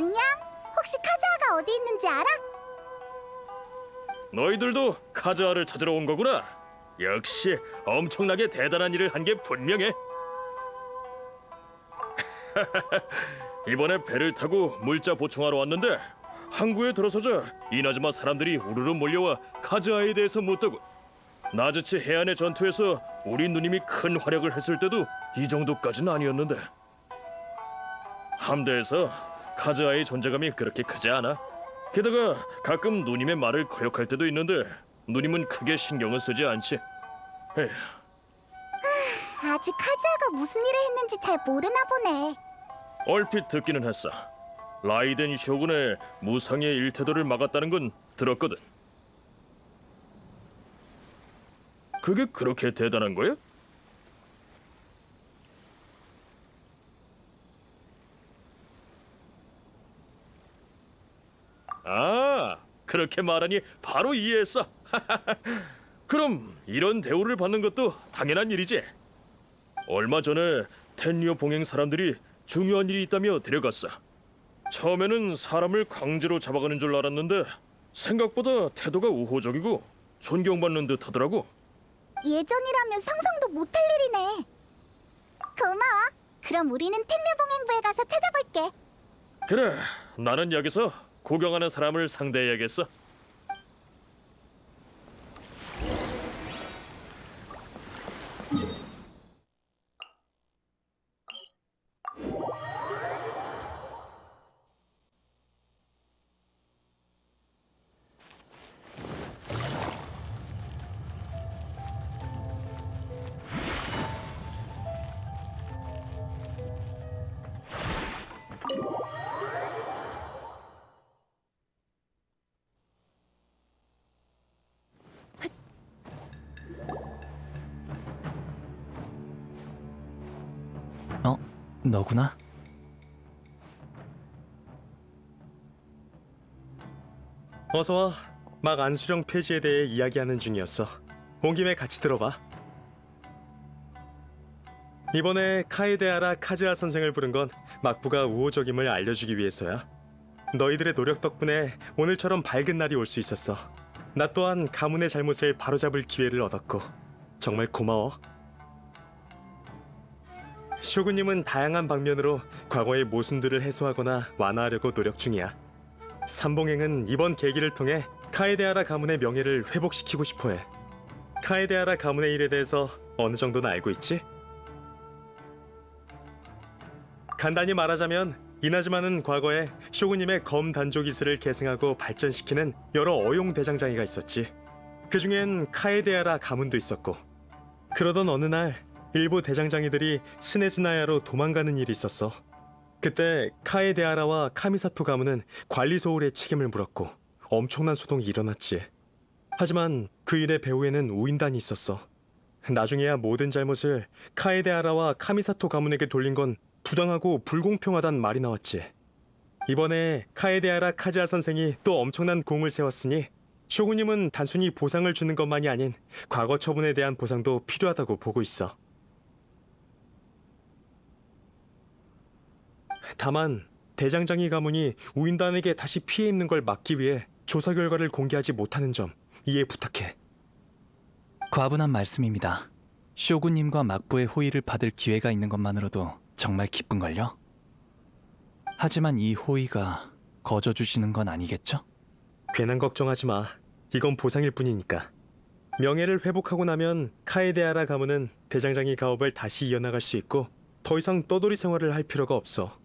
안녕. 혹시 카즈아가 어디 있는지 알아? 너희들도 카즈아를 찾으러 온 거구나. 역시 엄청나게 대단한 일을 한 게 분명해. 이번에 배를 타고 물자 보충하러 왔는데 항구에 들어서자 이나즈마 사람들이 우르르 몰려와 카즈아에 대해서 묻더군. 나즈치 해안의 전투에서 우리 누님이 큰 활약을 했을 때도 이 정도까지는 아니었는데 함대에서 카즈아의 존재감이 그렇게 크지 않아. 게다가 가끔 누님의 말을 거역할 때도 있는데 누님은 크게 신경을 쓰지 않지. 에휴, 아직 카즈아가 무슨 일을 했는지 잘 모르나 보네. 얼핏 듣기는 했어. 라이덴 쇼군의 무상의 일태도를 막았다는 건 들었거든. 그게 그렇게 대단한 거야? 아, 그렇게 말하니 바로 이해했어. 그럼 이런 대우를 받는 것도 당연한 일이지. 얼마 전에 텐리오 봉행 사람들이 중요한 일이 있다며 데려갔어. 처음에는 사람을 강제로 잡아가는 줄 알았는데 생각보다 태도가 우호적이고 존경받는 듯 하더라고. 예전이라면 상상도 못할 일이네. 고마워. 그럼 우리는 텔레봉행부에 가서 찾아볼게. 그래, 나는 여기서 구경하는 사람을 상대해야겠어. 너구나? 어서 와. 막 안수령 폐지에 대해 이야기하는 중이었어. 온 김에 같이 들어봐. 이번에 카에데아라 카즈아 선생을 부른 건 막부가 우호적임을 알려주기 위해서야. 너희들의 노력 덕분에 오늘처럼 밝은 날이 올 수 있었어. 나 또한 가문의 잘못을 바로잡을 기회를 얻었고 정말 고마워. 쇼군님은 다양한 방면으로 과거의 모순들을 해소하거나 완화하려고 노력 중이야. 삼봉행은 이번 계기를 통해 카에데아라 가문의 명예를 회복시키고 싶어해. 카에데아라 가문의 일에 대해서 어느 정도는 알고 있지? 간단히 말하자면 이나즈마는 과거에 쇼군님의 검 단조 기술을 계승하고 발전시키는 여러 어용 대장장이가 있었지. 그중엔 카에데아라 가문도 있었고. 그러던 어느 날 일부 대장장이들이 스네즈나야로 도망가는 일이 있었어. 그때 카에데아라와 카미사토 가문은 관리 소홀의 책임을 물었고 엄청난 소동이 일어났지. 하지만 그 일의 배후에는 우인단이 있었어. 나중에야 모든 잘못을 카에데아라와 카미사토 가문에게 돌린 건 부당하고 불공평하단 말이 나왔지. 이번에 카에데아라 카즈아 선생이 또 엄청난 공을 세웠으니 쇼군님은 단순히 보상을 주는 것만이 아닌 과거 처분에 대한 보상도 필요하다고 보고 있어. 다만 대장장이 가문이 우인단에게 다시 피해 입는 걸 막기 위해 조사 결과를 공개하지 못하는 점 이해 부탁해. 과분한 말씀입니다. 쇼군님과 막부의 호의를 받을 기회가 있는 것만으로도 정말 기쁜걸요? 하지만 이 호의가 거저 주시는 건 아니겠죠? 괜한 걱정하지 마. 이건 보상일 뿐이니까. 명예를 회복하고 나면 카에데아라 가문은 대장장이 가업을 다시 이어나갈 수 있고 더 이상 떠돌이 생활을 할 필요가 없어.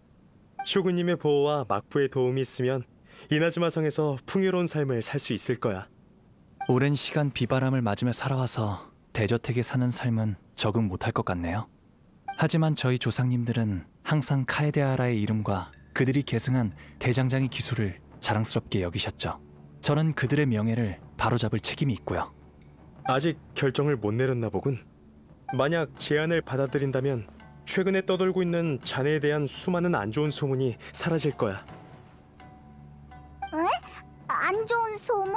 쇼군님의 보호와 막부의 도움이 있으면 이나즈마 성에서 풍요로운 삶을 살 수 있을 거야. 오랜 시간 비바람을 맞으며 살아와서 대저택에 사는 삶은 적응 못할 것 같네요. 하지만 저희 조상님들은 항상 카에데아라의 이름과 그들이 계승한 대장장이 기술을 자랑스럽게 여기셨죠. 저는 그들의 명예를 바로잡을 책임이 있고요. 아직 결정을 못 내렸나 보군. 만약 제안을 받아들인다면 최근에 떠돌고 있는 자네에 대한 수많은 안 좋은 소문이 사라질 거야. 안 좋은 소문?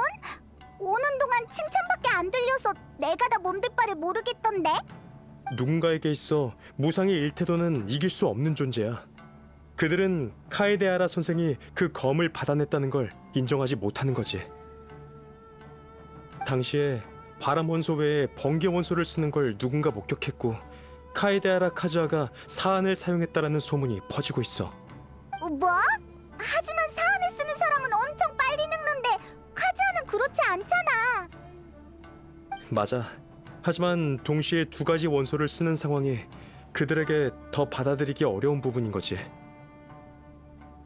오는 동안 칭찬밖에 안 들려서 내가 다 몸둘 바를 모르겠던데. 누군가에게 있어 무상의 일태도는 이길 수 없는 존재야. 그들은 카에데아라 선생이 그 검을 받아냈다는 걸 인정하지 못하는 거지. 당시에 바람 원소 외에 번개 원소를 쓰는 걸 누군가 목격했고 카에데아라 카즈아가 사안을 사용했다라는 소문이 퍼지고 있어. 뭐? 하지만 사안을 쓰는 사람은 엄청 빨리 늙는데 카즈아는 그렇지 않잖아. 맞아. 하지만 동시에 두 가지 원소를 쓰는 상황이 그들에게 더 받아들이기 어려운 부분인 거지.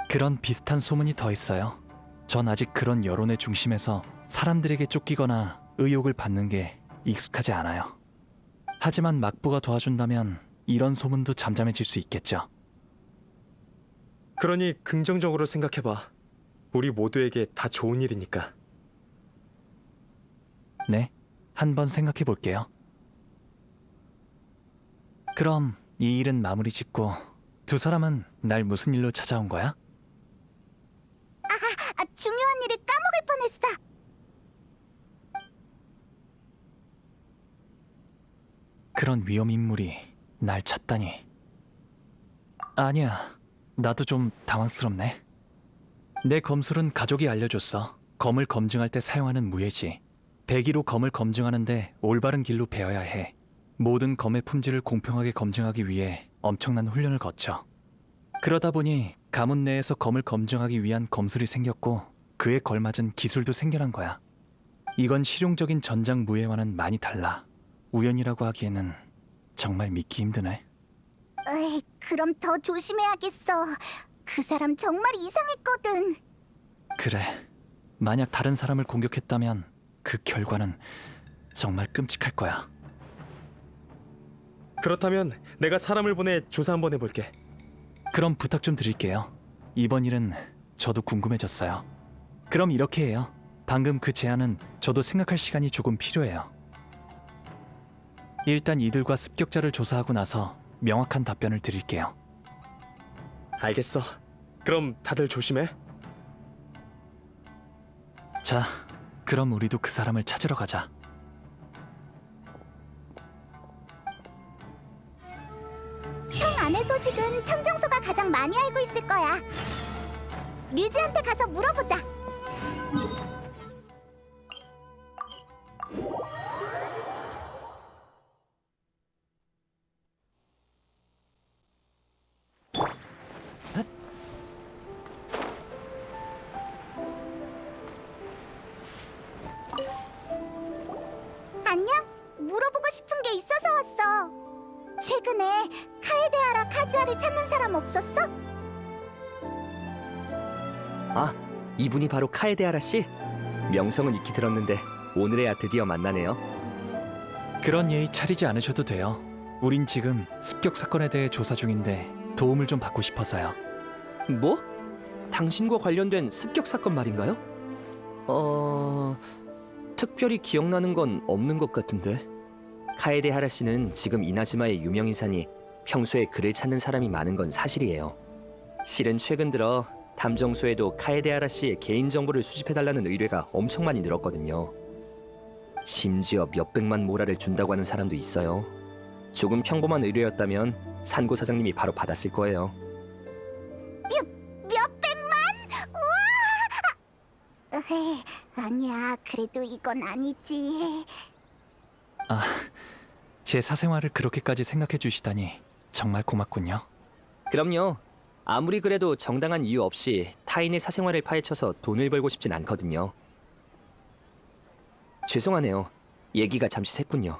그런 비슷한 소문이 더 있어요. 전 아직 그런 여론의 중심에서 사람들에게 쫓기거나 의혹을 받는 게 익숙하지 않아요. 하지만 막부가 도와준다면 이런 소문도 잠잠해질 수 있겠죠. 그러니 긍정적으로 생각해봐. 우리 모두에게 다 좋은 일이니까. 네, 한번 생각해 볼게요. 그럼 이 일은 마무리 짓고 두 사람은 날 무슨 일로 찾아온 거야? 중요한 일을 까먹을 뻔했어. 그런 위험 인물이 날 찾다니. 아니야, 나도 좀 당황스럽네. 내 검술은 가족이 알려줬어. 검을 검증할 때 사용하는 무예지. 배기로 검을 검증하는데 올바른 길로 배워야 해. 모든 검의 품질을 공평하게 검증하기 위해 엄청난 훈련을 거쳐. 그러다 보니 가문 내에서 검을 검증하기 위한 검술이 생겼고 그에 걸맞은 기술도 생겨난 거야. 이건 실용적인 전장 무예와는 많이 달라. 우연이라고 하기에는 정말 믿기 힘드네. 에이, 그럼 더 조심해야겠어. 그 사람 정말 이상했거든. 그래, 만약 다른 사람을 공격했다면 그 결과는 정말 끔찍할 거야. 그렇다면 내가 사람을 보내 조사 한번 해볼게. 그럼 부탁 좀 드릴게요. 이번 일은 저도 궁금해졌어요. 그럼 이렇게 해요. 방금 그 제안은 저도 생각할 시간이 조금 필요해요. 일단 이들과 습격자를 조사하고 나서 명확한 답변을 드릴게요. 알겠어. 그럼 다들 조심해. 자, 그럼 우리도 그 사람을 찾으러 가자. 성 안의 소식은 탐정소가 가장 많이 알고 있을 거야. 류지한테 가서 물어보자. 안녕? 물어보고 싶은 게 있어서 왔어. 최근에 카에데아라 카즈아를 찾는 사람 없었어? 아, 이분이 바로 카에데아라 씨? 명성은 익히 들었는데 오늘에야 드디어 만나네요. 그런 예의 차리지 않으셔도 돼요. 우린 지금 습격 사건에 대해 조사 중인데 도움을 좀 받고 싶어서요. 뭐? 당신과 관련된 습격 사건 말인가요? 특별히 기억나는 건 없는 것 같은데. 카에데하라 씨는 지금 이나즈마의 유명인사니 평소에 그를 찾는 사람이 많은 건 사실이에요. 실은 최근 들어 탐정소에도 카에데하라 씨의 개인정보를 수집해달라는 의뢰가 엄청 많이 늘었거든요. 심지어 몇백만 모라를 준다고 하는 사람도 있어요. 조금 평범한 의뢰였다면 산고 사장님이 바로 받았을 거예요. 몇백만? 우와! 에이, 아니야, 그래도 이건 아니지. 제 사생활을 그렇게까지 생각해 주시다니 정말 고맙군요. 그럼요. 아무리 그래도 정당한 이유 없이 타인의 사생활을 파헤쳐서 돈을 벌고 싶진 않거든요. 죄송하네요. 얘기가 잠시 샜군요.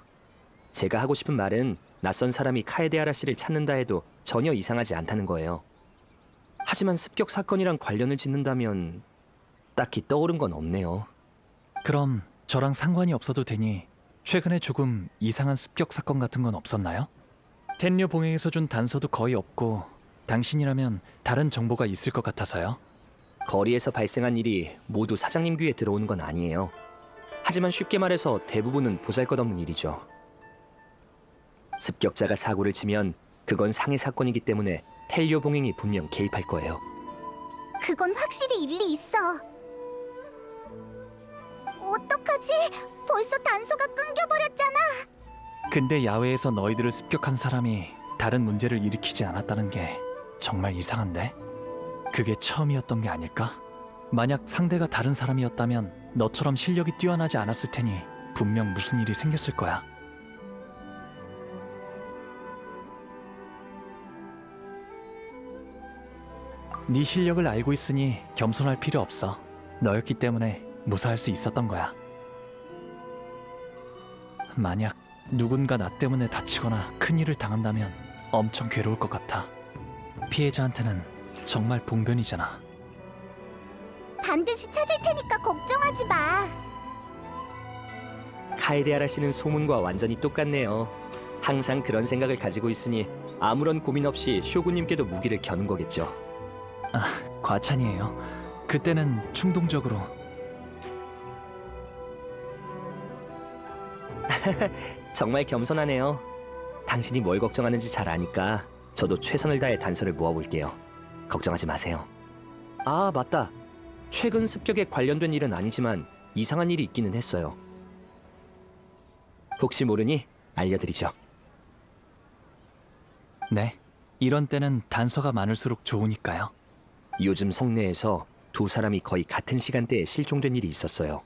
제가 하고 싶은 말은 낯선 사람이 카에데아라 씨를 찾는다 해도 전혀 이상하지 않다는 거예요. 하지만 습격 사건이랑 관련을 짓는다면 딱히 떠오른 건 없네요. 그럼 저랑 상관이 없어도 되니 최근에 조금 이상한 습격 사건 같은 건 없었나요? 텐료 봉행에서 준 단서도 거의 없고 당신이라면 다른 정보가 있을 것 같아서요. 거리에서 발생한 일이 모두 사장님 귀에 들어오는 건 아니에요. 하지만 쉽게 말해서 대부분은 보잘것없는 일이죠. 습격자가 사고를 치면 그건 상해 사건이기 때문에 텔리오 봉행이 분명 개입할 거예요. 그건 확실히 일리 있어. 어떡하지? 벌써 단서가 끊겨버렸잖아. 근데 야외에서 너희들을 습격한 사람이 다른 문제를 일으키지 않았다는 게 정말 이상한데? 그게 처음이었던 게 아닐까? 만약 상대가 다른 사람이었다면 너처럼 실력이 뛰어나지 않았을 테니 분명 무슨 일이 생겼을 거야. 네 실력을 알고 있으니 겸손할 필요 없어. 너였기 때문에 무사할 수 있었던 거야. 만약 누군가 나 때문에 다치거나 큰일을 당한다면 엄청 괴로울 것 같아. 피해자한테는 정말 봉변이잖아. 반드시 찾을 테니까 걱정하지 마. 카에데하라 씨는 소문과 완전히 똑같네요. 항상 그런 생각을 가지고 있으니 아무런 고민 없이 쇼군님께도 무기를 겨눈 거겠죠. 과찬이에요. 그때는 충동적으로. 정말 겸손하네요. 당신이 뭘 걱정하는지 잘 아니까 저도 최선을 다해 단서를 모아볼게요. 걱정하지 마세요. 아, 맞다. 최근 습격에 관련된 일은 아니지만 이상한 일이 있기는 했어요. 혹시 모르니 알려드리죠. 네, 이런 때는 단서가 많을수록 좋으니까요. 요즘 성내에서 두 사람이 거의 같은 시간대에 실종된 일이 있었어요.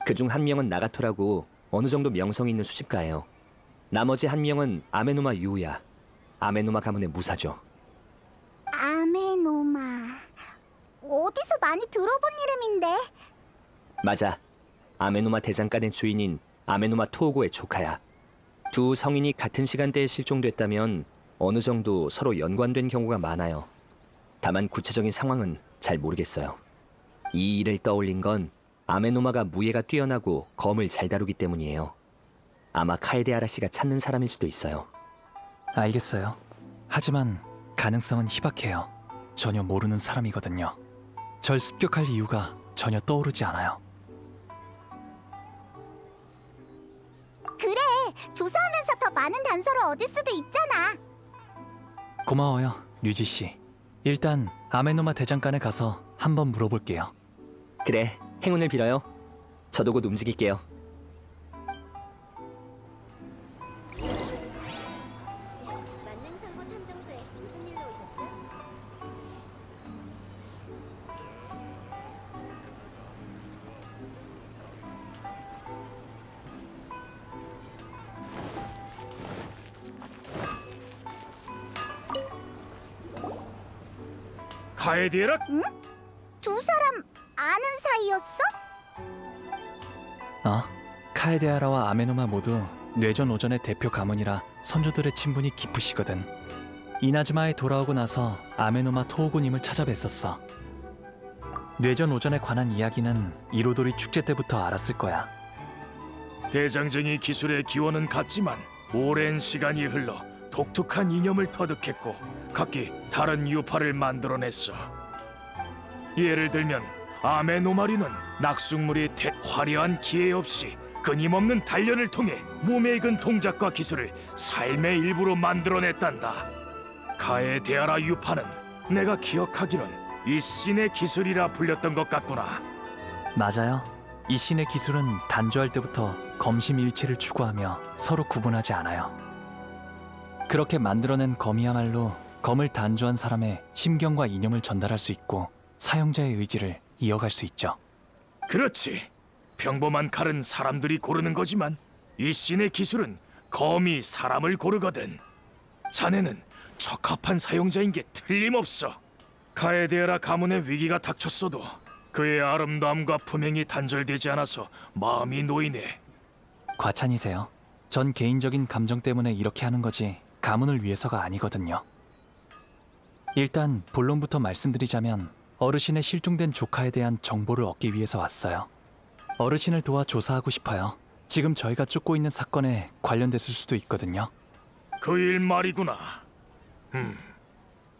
그중 한 명은 나가토라고 어느 정도 명성이 있는 수집가예요. 나머지 한 명은 아메노마 유우야. 아메노마 가문의 무사죠. 아메노마. 어디서 많이 들어본 이름인데? 맞아. 아메노마 대장간의 주인인 아메노마 토오고의 조카야. 두 성인이 같은 시간대에 실종됐다면 어느 정도 서로 연관된 경우가 많아요. 다만 구체적인 상황은 잘 모르겠어요. 이 일을 떠올린 건 아메노마가 무예가 뛰어나고 검을 잘 다루기 때문이에요. 아마 카에데하라 씨가 찾는 사람일 수도 있어요. 알겠어요. 하지만 가능성은 희박해요. 전혀 모르는 사람이거든요. 절 습격할 이유가 전혀 떠오르지 않아요. 그래, 조사하면서 더 많은 단서를 얻을 수도 있잖아. 고마워요, 류지 씨. 일단 아메노마 대장간에 가서 한번 물어볼게요. 그래, 행운을 빌어요. 저도 곧 움직일게요. 만능상보 탐정소에 무슨 일로 오셨죠? 카에디에라? 두 사람 아는 사이였어? 카에데하라와 아메노마 모두 뇌전 오전의 대표 가문이라 선조들의 친분이 깊으시거든. 이나즈마에 돌아오고 나서 아메노마 토오고님을 찾아뵀었어. 뇌전 오전에 관한 이야기는 이로도리 축제 때부터 알았을 거야. 대장정이 기술의 기원은 같지만 오랜 시간이 흘러 독특한 이념을 터득했고 각기 다른 유파를 만들어냈어. 예를 들면 아메노마리는 낙숙물이 화려한 기회 없이 끊임없는 단련을 통해 몸에 익은 동작과 기술을 삶의 일부로 만들어냈단다. 카에데하라 유파는 내가 기억하기론 이 신의 기술이라 불렸던 것 같구나. 맞아요. 이 신의 기술은 단조할 때부터 검심일치를 추구하며 서로 구분하지 않아요. 그렇게 만들어낸 검이야말로 검을 단조한 사람의 심경과 이념을 전달할 수 있고 사용자의 의지를 이어갈 수 있죠. 그렇지. 평범한 칼은 사람들이 고르는 거지만 이 신의 기술은 검이 사람을 고르거든. 자네는 적합한 사용자인 게 틀림없어. 카에데하라 가문의 위기가 닥쳤어도 그의 아름다움과 품행이 단절되지 않아서 마음이 놓이네. 과찬이세요. 전 개인적인 감정 때문에 이렇게 하는 거지 가문을 위해서가 아니거든요. 일단 본론부터 말씀드리자면 어르신의 실종된 조카에 대한 정보를 얻기 위해서 왔어요. 어르신을 도와 조사하고 싶어요. 지금 저희가 쫓고 있는 사건에 관련됐을 수도 있거든요. 그 일 말이구나.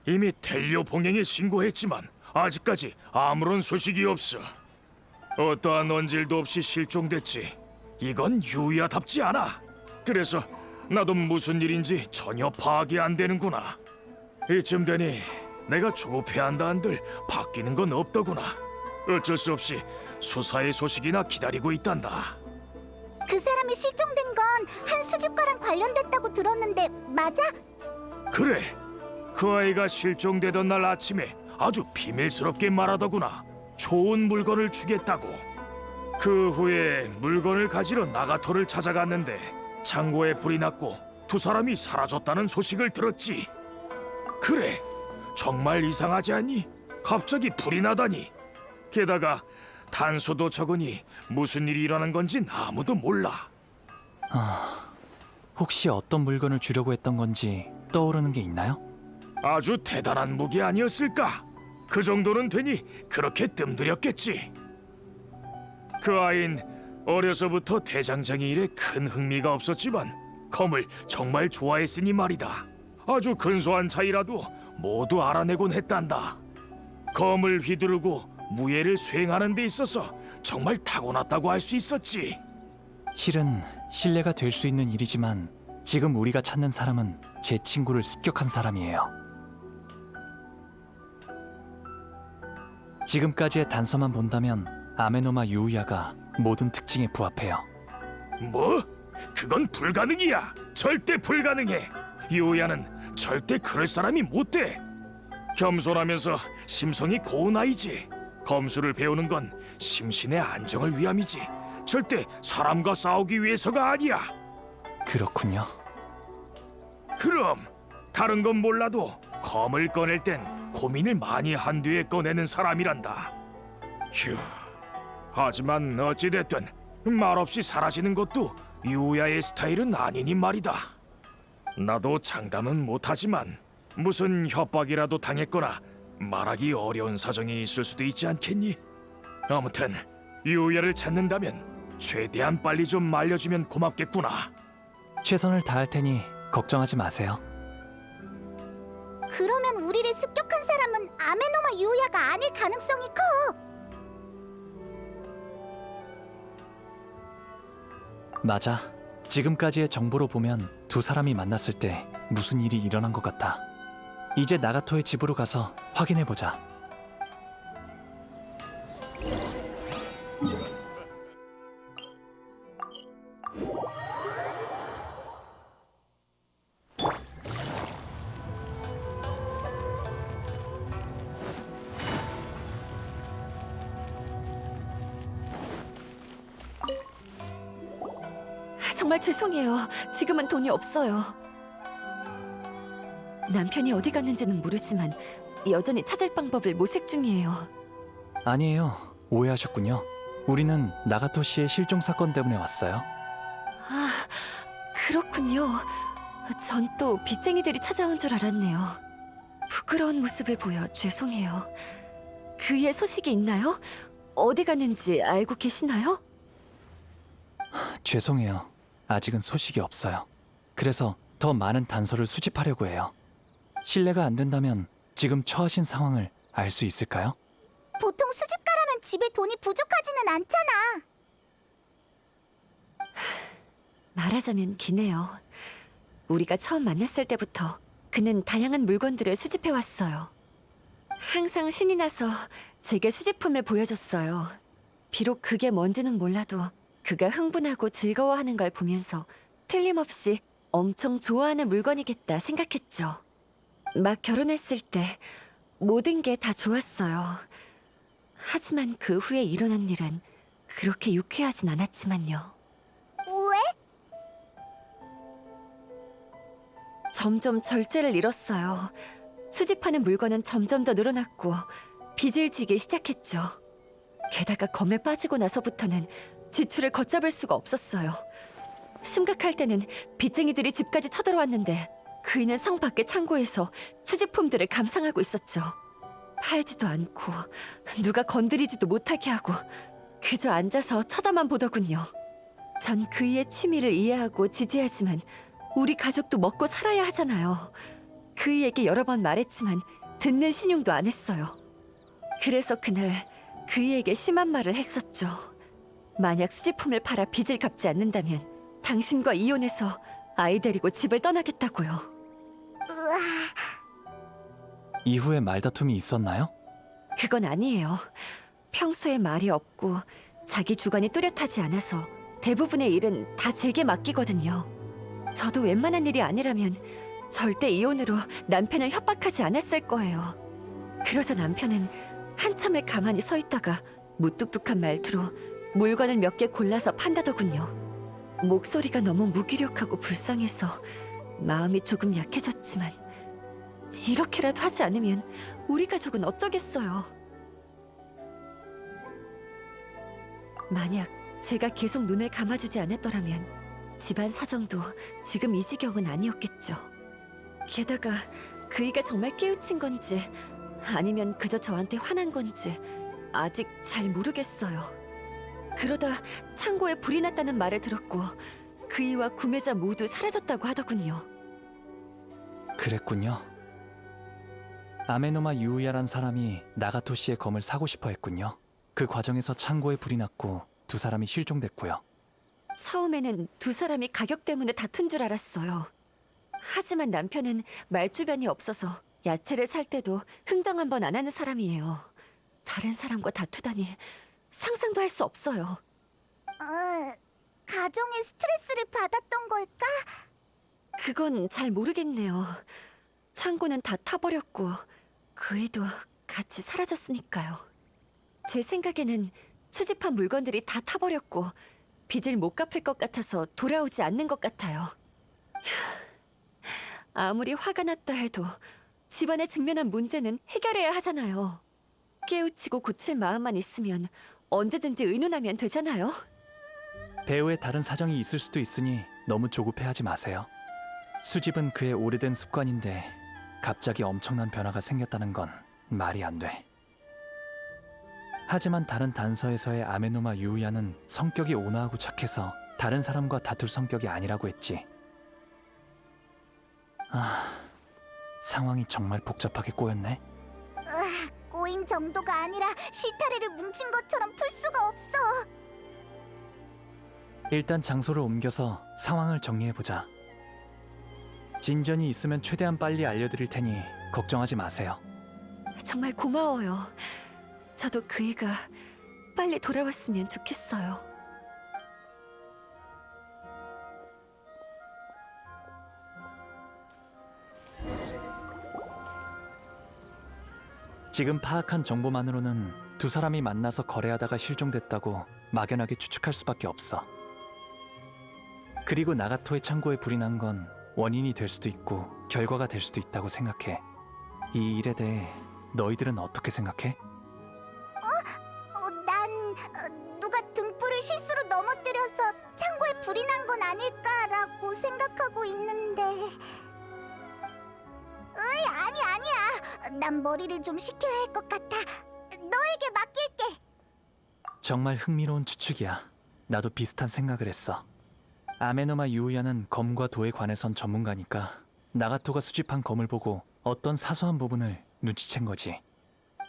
이미 텔리오 봉행에 신고했지만 아직까지 아무런 소식이 없어. 어떠한 언질도 없이 실종됐지. 이건 유야답지 않아. 그래서 나도 무슨 일인지 전혀 파악이 안 되는구나. 이쯤 되니 내가 조급해야 한다 한들 바뀌는 건 없더구나. 어쩔 수 없이 수사의 소식이나 기다리고 있단다. 그 사람이 실종된 건 한 수집가랑 관련됐다고 들었는데 맞아? 그래, 그 아이가 실종되던 날 아침에 아주 비밀스럽게 말하더구나. 좋은 물건을 주겠다고. 그 후에 물건을 가지러 나가토를 찾아갔는데 창고에 불이 났고 두 사람이 사라졌다는 소식을 들었지. 그래, 정말 이상하지 않니? 갑자기 불이 나다니. 게다가 단서도 적으니 무슨 일이 일어난 건진 아무도 몰라. 혹시 어떤 물건을 주려고 했던 건지 떠오르는 게 있나요? 아주 대단한 무기 아니었을까? 그 정도는 되니 그렇게 뜸들였겠지. 그 아인 어려서부터 대장장이 일에 큰 흥미가 없었지만 검을 정말 좋아했으니 말이다. 아주 근소한 차이라도 모두 알아내곤 했단다. 검을 휘두르고 무예를 수행하는 데 있어서 정말 타고났다고 할 수 있었지. 실은 신뢰가 될 수 있는 일이지만 지금 우리가 찾는 사람은 제 친구를 습격한 사람이에요. 지금까지의 단서만 본다면 아메노마 유우야가 모든 특징에 부합해요. 뭐? 그건 불가능이야. 절대 불가능해. 유야는 절대 그럴 사람이 못 돼. 겸손하면서 심성이 고운 아이지. 검술을 배우는 건 심신의 안정을 위함이지. 절대 사람과 싸우기 위해서가 아니야. 그렇군요. 그럼 다른 건 몰라도 검을 꺼낼 땐 고민을 많이 한 뒤에 꺼내는 사람이란다. 휴. 하지만 어찌됐든 말없이 사라지는 것도 유야의 스타일은 아니니 말이다. 나도 장담은 못하지만 무슨 협박이라도 당했거나 말하기 어려운 사정이 있을 수도 있지 않겠니? 아무튼 유야를 찾는다면 최대한 빨리 좀 알려주면 고맙겠구나. 최선을 다할 테니 걱정하지 마세요. 그러면 우리를 습격한 사람은 아메노마 유우야가 아닐 가능성이 커. 맞아. 지금까지의 정보로 보면 두 사람이 만났을 때 무슨 일이 일어난 것 같아. 이제 나가토의 집으로 가서 확인해보자. 정말 죄송해요. 지금은 돈이 없어요. 남편이 어디 갔는지는 모르지만 여전히 찾을 방법을 모색 중이에요. 아니에요. 오해하셨군요. 우리는 나가토 씨의 실종 사건 때문에 왔어요. 아, 그렇군요. 전 또 빚쟁이들이 찾아온 줄 알았네요. 부끄러운 모습을 보여 죄송해요. 그의 소식이 있나요? 어디 갔는지 알고 계시나요? 죄송해요. 아직은 소식이 없어요. 그래서 더 많은 단서를 수집하려고 해요. 신뢰가 안 된다면 지금 처하신 상황을 알 수 있을까요? 보통 수집가라면 집에 돈이 부족하지는 않잖아. 말하자면 기네요. 우리가 처음 만났을 때부터 그는 다양한 물건들을 수집해왔어요. 항상 신이 나서 제게 수집품을 보여줬어요. 비록 그게 뭔지는 몰라도 그가 흥분하고 즐거워하는 걸 보면서 틀림없이 엄청 좋아하는 물건이겠다 생각했죠. 막 결혼했을 때 모든 게 다 좋았어요. 하지만 그 후에 일어난 일은 그렇게 유쾌하진 않았지만요. 왜? 점점 절제를 잃었어요. 수집하는 물건은 점점 더 늘어났고 빚을 지기 시작했죠. 게다가 검에 빠지고 나서부터는 지출을 걷잡을 수가 없었어요. 심각할 때는 빚쟁이들이 집까지 쳐들어왔는데 그이는 성 밖의 창고에서 수집품들을 감상하고 있었죠. 팔지도 않고 누가 건드리지도 못하게 하고 그저 앉아서 쳐다만 보더군요. 전 그이의 취미를 이해하고 지지하지만 우리 가족도 먹고 살아야 하잖아요. 그이에게 여러 번 말했지만 듣는 신용도 안 했어요. 그래서 그날 그이에게 심한 말을 했었죠. 만약 수집품을 팔아 빚을 갚지 않는다면 당신과 이혼해서 아이 데리고 집을 떠나겠다고요. 으아, 이후에 말다툼이 있었나요? 그건 아니에요. 평소에 말이 없고 자기 주관이 뚜렷하지 않아서 대부분의 일은 다 제게 맡기거든요. 저도 웬만한 일이 아니라면 절대 이혼으로 남편을 협박하지 않았을 거예요. 그러자 남편은 한참을 가만히 서 있다가 무뚝뚝한 말투로 물건을 몇 개 골라서 판다더군요. 목소리가 너무 무기력하고 불쌍해서 마음이 조금 약해졌지만 이렇게라도 하지 않으면 우리 가족은 어쩌겠어요. 만약 제가 계속 눈을 감아주지 않았더라면 집안 사정도 지금 이 지경은 아니었겠죠. 게다가 그이가 정말 깨우친 건지 아니면 그저 저한테 화난 건지 아직 잘 모르겠어요. 그러다 창고에 불이 났다는 말을 들었고 그이와 구매자 모두 사라졌다고 하더군요. 그랬군요. 아메노마 유우야란 사람이 나가토 씨의 검을 사고 싶어 했군요. 그 과정에서 창고에 불이 났고 두 사람이 실종됐고요. 처음에는 두 사람이 가격 때문에 다툰 줄 알았어요. 하지만 남편은 말주변이 없어서 야채를 살 때도 흥정 한 번 안 하는 사람이에요. 다른 사람과 다투다니 상상도 할 수 없어요. 가정에 스트레스를 받았던 걸까? 그건 잘 모르겠네요. 창고는 다 타버렸고 그이도 같이 사라졌으니까요. 제 생각에는 수집한 물건들이 다 타버렸고 빚을 못 갚을 것 같아서 돌아오지 않는 것 같아요. 아무리 화가 났다 해도 집안에 직면한 문제는 해결해야 하잖아요. 깨우치고 고칠 마음만 있으면 언제든지 의논하면 되잖아요. 배우의 다른 사정이 있을 수도 있으니 너무 조급해하지 마세요. 수집은 그의 오래된 습관인데 갑자기 엄청난 변화가 생겼다는 건 말이 안 돼. 하지만 다른 단서에서의 아메노마 유우야는 성격이 온화하고 착해서 다른 사람과 다툴 성격이 아니라고 했지. 상황이 정말 복잡하게 꼬였네. 꼬인 정도가 아니라 실타래를 뭉친 것처럼 풀 수가 없어. 일단 장소를 옮겨서 상황을 정리해보자. 진전이 있으면 최대한 빨리 알려드릴 테니 걱정하지 마세요. 정말 고마워요. 저도 그이가 빨리 돌아왔으면 좋겠어요. 지금 파악한 정보만으로는 두 사람이 만나서 거래하다가 실종됐다고 막연하게 추측할 수밖에 없어. 그리고 나가토의 창고에 불이 난 건 원인이 될 수도 있고 결과가 될 수도 있다고 생각해. 이 일에 대해 너희들은 어떻게 생각해? 난 누가 등불을 실수로 넘어뜨려서 창고에 불이 난 건 아닐까라고 생각하고 있는데. 아니야. 난 머리를 좀 식혀야 할 것 같아. 너에게 맡길게. 정말 흥미로운 추측이야. 나도 비슷한 생각을 했어. 아메노마 유우야는 검과 도에 관해선 전문가니까 나가토가 수집한 검을 보고 어떤 사소한 부분을 눈치챈 거지.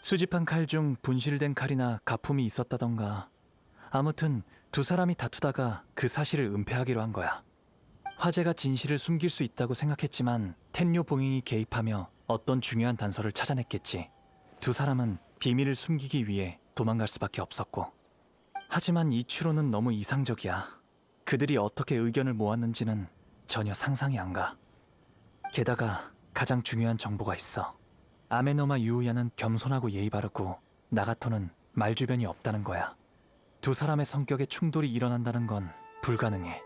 수집한 칼 중 분실된 칼이나 가품이 있었다던가. 아무튼 두 사람이 다투다가 그 사실을 은폐하기로 한 거야. 화재가 진실을 숨길 수 있다고 생각했지만 텐료 봉행이 개입하며 어떤 중요한 단서를 찾아냈겠지. 두 사람은 비밀을 숨기기 위해 도망갈 수밖에 없었고. 하지만 이 추론은 너무 이상적이야. 그들이 어떻게 의견을 모았는지는 전혀 상상이 안 가. 게다가 가장 중요한 정보가 있어. 아메노마 유우야는 겸손하고 예의 바르고 나가토는 말주변이 없다는 거야. 두 사람의 성격에 충돌이 일어난다는 건 불가능해.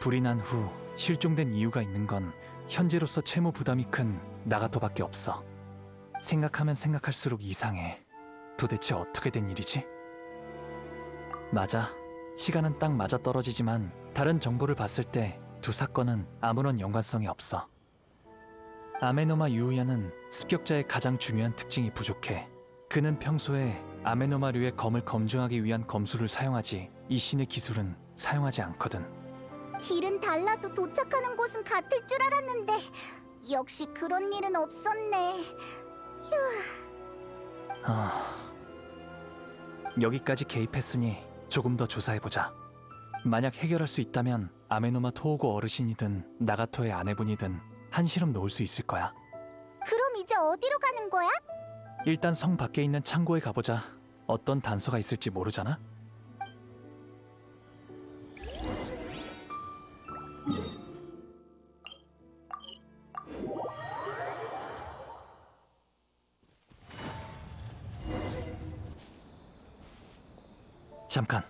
불이 난 후 실종된 이유가 있는 건 현재로서 채무 부담이 큰 나가토밖에 없어. 생각하면 생각할수록 이상해. 도대체 어떻게 된 일이지? 맞아. 시간은 딱 맞아 떨어지지만 다른 정보를 봤을 때 두 사건은 아무런 연관성이 없어. 아메노마 유우야는 습격자의 가장 중요한 특징이 부족해. 그는 평소에 아메노마류의 검을 검증하기 위한 검수를 사용하지 이 신의 기술은 사용하지 않거든. 길은 달라도 도착하는 곳은 같을 줄 알았는데 역시 그런 일은 없었네. 여기까지 개입했으니 조금 더 조사해보자. 만약 해결할 수 있다면 아메노마 토오고 어르신이든 나가토의 아내분이든 한시름 놓을 수 있을 거야. 그럼 이제 어디로 가는 거야? 일단 성 밖에 있는 창고에 가보자. 어떤 단서가 있을지 모르잖아? 잠깐.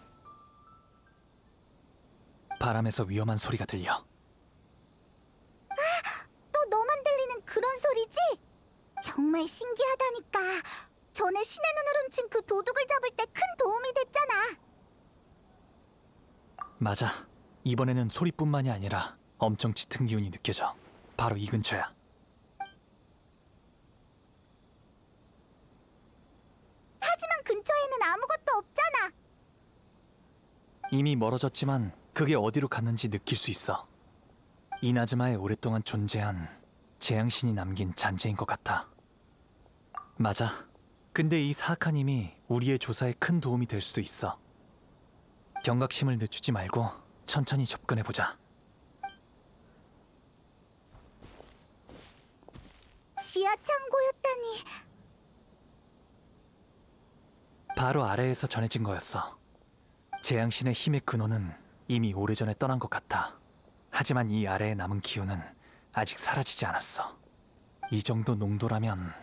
바람에서 위험한 소리가 들려. 또 너만 들리는 그런 소리지? 정말 신기하다니까. 전에 신의 눈을 훔친 그 도둑을 잡을 때 큰 도움이 됐잖아. 맞아. 이번에는 소리뿐만이 아니라 엄청 짙은 기운이 느껴져. 바로 이 근처야. 하지만 근처에는 아무것도 없잖아. 이미 멀어졌지만 그게 어디로 갔는지 느낄 수 있어. 이나즈마에 오랫동안 존재한 재앙신이 남긴 잔재인 것 같아. 맞아. 근데 이 사악한 힘이 우리의 조사에 큰 도움이 될 수도 있어. 경각심을 늦추지 말고 천천히 접근해보자. 지하 창고였다니. 바로 아래에서 전해진 거였어. 재앙신의 힘의 근원은 이미 오래전에 떠난 것 같아. 하지만 이 아래에 남은 기운은 아직 사라지지 않았어. 이 정도 농도라면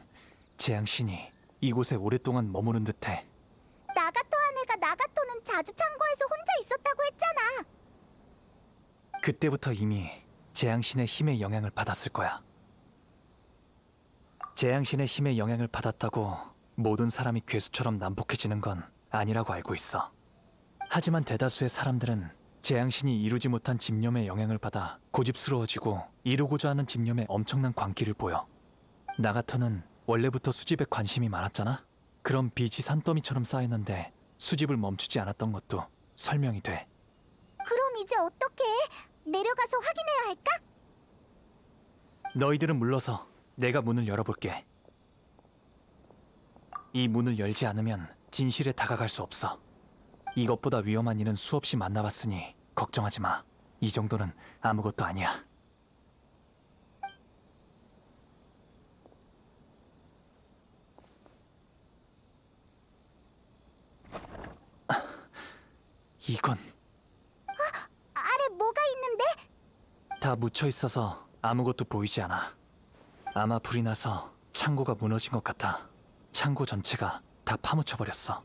재앙신이 이곳에 오랫동안 머무른 듯해. 나가토 아내가 나가토는 자주 창고에서 혼자 있었다고 했잖아. 그때부터 이미 재앙신의 힘의 영향을 받았을 거야. 재앙신의 힘의 영향을 받았다고 모든 사람이 괴수처럼 난폭해지는 건 아니라고 알고 있어. 하지만 대다수의 사람들은 재앙신이 이루지 못한 집념의 영향을 받아 고집스러워지고 이루고자 하는 집념에 엄청난 광기를 보여. 나가토는 원래부터 수집에 관심이 많았잖아. 그럼 빚이 산더미처럼 쌓였는데 수집을 멈추지 않았던 것도 설명이 돼. 그럼 이제 어떻게 해? 내려가서 확인해야 할까? 너희들은 물러서 내가 문을 열어볼게. 이 문을 열지 않으면 진실에 다가갈 수 없어. 이것보다 위험한 일은 수없이 만나봤으니 걱정하지 마. 이 정도는 아무것도 아니야. 이건 아래 뭐가 있는데? 다 묻혀 있어서 아무것도 보이지 않아. 아마 불이 나서 창고가 무너진 것 같아. 창고 전체가 다 파묻혀 버렸어.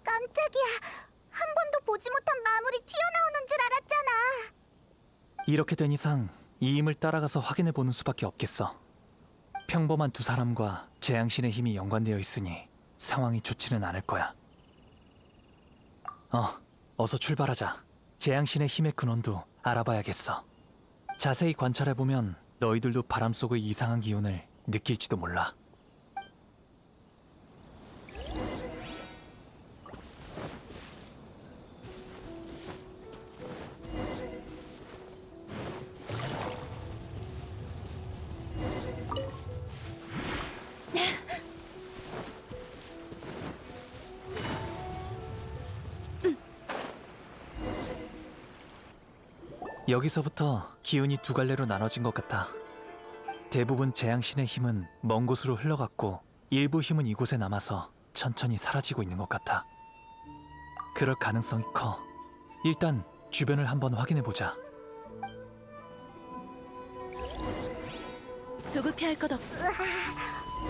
깜짝이야. 한 번도 보지 못한 마물이 튀어나오는 줄 알았잖아. 이렇게 된 이상 이 힘을 따라가서 확인해 보는 수밖에 없겠어. 평범한 두 사람과 재앙신의 힘이 연관되어 있으니 상황이 좋지는 않을 거야. 어서 출발하자. 재앙신의 힘의 근원도 알아봐야겠어. 자세히 관찰해보면 너희들도 바람 속의 이상한 기운을 느낄지도 몰라. 여기서부터 기운이 두 갈래로 나눠진 것 같아. 대부분 재앙신의 힘은 먼 곳으로 흘러갔고 일부 힘은 이곳에 남아서 천천히 사라지고 있는 것 같아. 그럴 가능성이 커. 일단 주변을 한번 확인해보자. 조급해할 것 없어.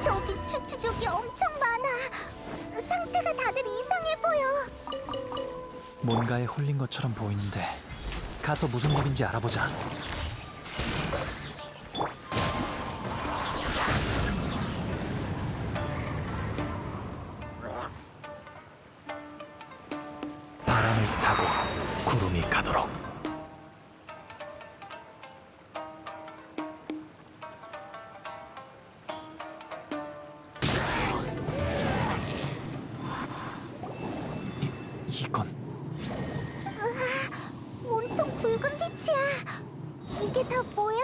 저기 추추족이 엄청 많아. 상태가 다들 이상해 보여. 뭔가에 홀린 것처럼 보이는데 가서 무슨 일인지 알아보자. 바람을 타고 구름이 가도록. 이건 온통 붉은 빛이야. 이게 다 뭐야?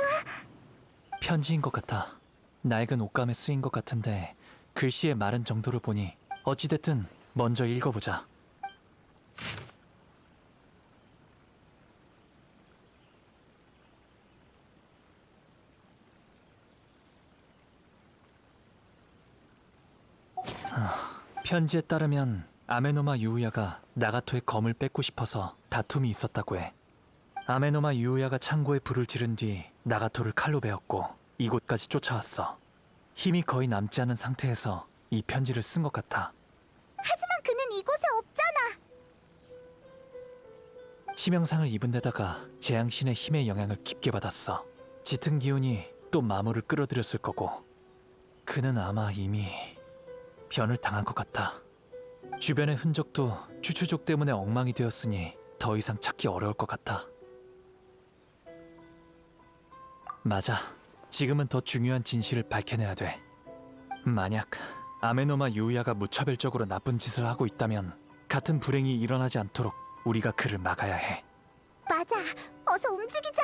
편지인 것 같아. 낡은 옷감에 쓰인 것 같은데 글씨의 마른 정도를 보니 어찌됐든 먼저 읽어보자. 편지에 따르면 아메노마 유우야가 나가토의 검을 뺏고 싶어서 다툼이 있었다고 해. 아메노마 유우야가 창고에 불을 지른 뒤 나가토를 칼로 베었고 이곳까지 쫓아왔어. 힘이 거의 남지 않은 상태에서 이 편지를 쓴 것 같아. 하지만 그는 이곳에 없잖아. 치명상을 입은 데다가 재앙신의 힘의 영향을 깊게 받았어. 짙은 기운이 또 마모를 끌어들였을 거고 그는 아마 이미 변을 당한 것 같아. 주변의 흔적도 추추족 때문에 엉망이 되었으니 더 이상 찾기 어려울 것 같아. 맞아. 지금은 더 중요한 진실을 밝혀내야 돼. 만약 아메노마 유우야가 무차별적으로 나쁜 짓을 하고 있다면 같은 불행이 일어나지 않도록 우리가 그를 막아야 해. 맞아. 어서 움직이자.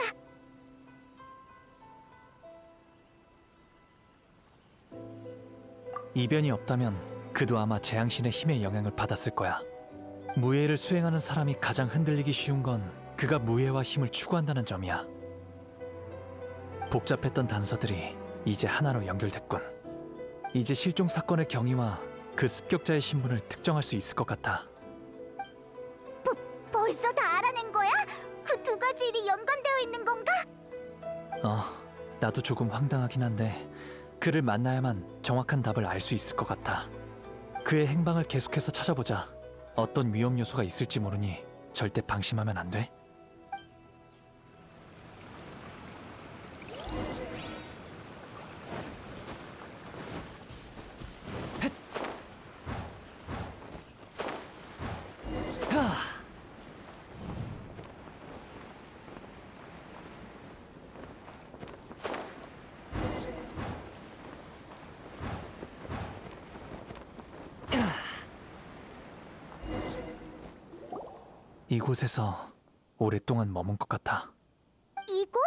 이변이 없다면 그도 아마 재앙신의 힘의 영향을 받았을 거야. 무예를 수행하는 사람이 가장 흔들리기 쉬운 건 그가 무예와 힘을 추구한다는 점이야. 복잡했던 단서들이 이제 하나로 연결됐군. 이제 실종 사건의 경위와 그 습격자의 신분을 특정할 수 있을 것 같아. 벌써 다 알아낸 거야? 그 두 가지 일이 연관되어 있는 건가? 나도 조금 황당하긴 한데 그를 만나야만 정확한 답을 알 수 있을 것 같아. 그의 행방을 계속해서 찾아보자. 어떤 위험 요소가 있을지 모르니 절대 방심하면 안 돼. 이곳에서 오랫동안 머문 것 같아. 이곳?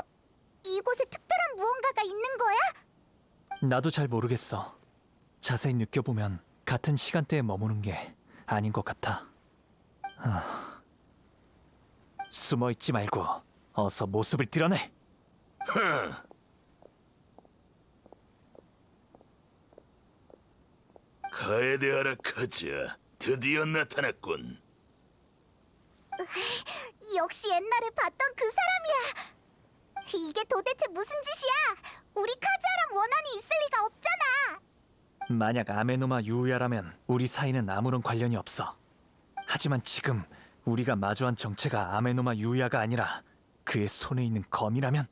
이곳에 특별한 무언가가 있는 거야? 나도 잘 모르겠어. 자세히 느껴보면 같은 시간대에 머무는 게 아닌 것 같아. 숨어있지 말고 어서 모습을 드러내. 카에데하라 카즈야, 드디어 나타났군. 역시 옛날에 봤던 그 사람이야. 이게 도대체 무슨 짓이야? 우리 카즈아랑 원한이 있을 리가 없잖아. 만약 아메노마 유우야라면 우리 사이는 아무런 관련이 없어. 하지만 지금 우리가 마주한 정체가 아메노마 유우야가 아니라 그의 손에 있는 검이라면?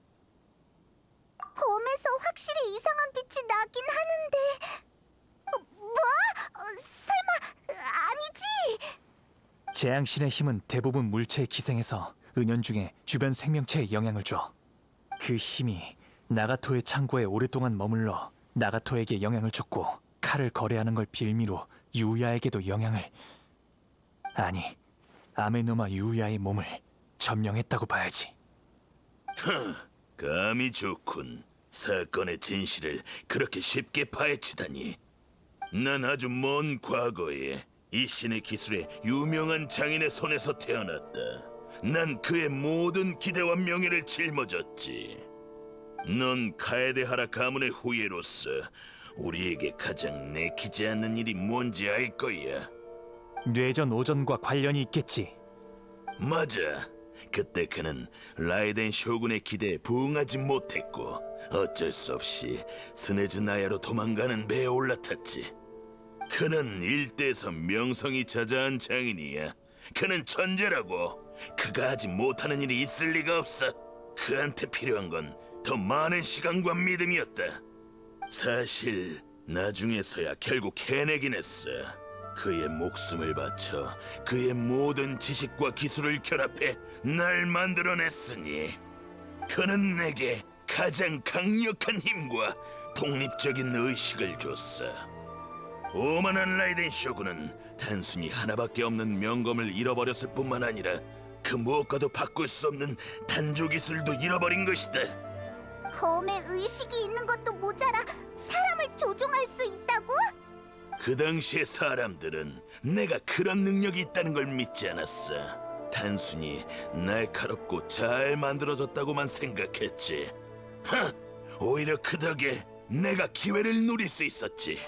검에서 확실히 이상한 빛이 나긴 하는데 뭐? 설마 아니지? 재앙신의 힘은 대부분 물체에 기생해서 은연중에 주변 생명체에 영향을 줘. 그 힘이 나가토의 창고에 오랫동안 머물러 나가토에게 영향을 줬고 칼을 거래하는 걸 빌미로 유우야에게도 영향을... 아니, 아메노마 유우야의 몸을 점령했다고 봐야지. 감이 좋군. 사건의 진실을 그렇게 쉽게 파헤치다니. 난 아주 먼 과거에 이 신의 기술에 유명한 장인의 손에서 태어났다. 난 그의 모든 기대와 명예를 짊어졌지. 넌 카에데하라 가문의 후예로서 우리에게 가장 내키지 않는 일이 뭔지 알 거야. 뇌전 오전과 관련이 있겠지. 맞아. 그때 그는 라이덴 쇼군의 기대에 부응하지 못했고 어쩔 수 없이 스네즈 나야로 도망가는 배에 올라탔지. 그는 일대에서 명성이 자자한 장인이야. 그는 천재라고. 그가 하지 못하는 일이 있을 리가 없어. 그한테 필요한 건 더 많은 시간과 믿음이었다. 사실 나중에서야 결국 해내긴 했어. 그의 목숨을 바쳐 그의 모든 지식과 기술을 결합해 날 만들어냈으니 그는 내게 가장 강력한 힘과 독립적인 의식을 줬어. 오만한 라이덴 쇼군은 단순히 하나밖에 없는 명검을 잃어버렸을 뿐만 아니라 그 무엇과도 바꿀 수 없는 단조 기술도 잃어버린 것이다. 검에 의식이 있는 것도 모자라 사람을 조종할 수 있다고? 그 당시의 사람들은 내가 그런 능력이 있다는 걸 믿지 않았어. 단순히 날카롭고 잘 만들어졌다고만 생각했지. 오히려 그 덕에 내가 기회를 누릴 수 있었지.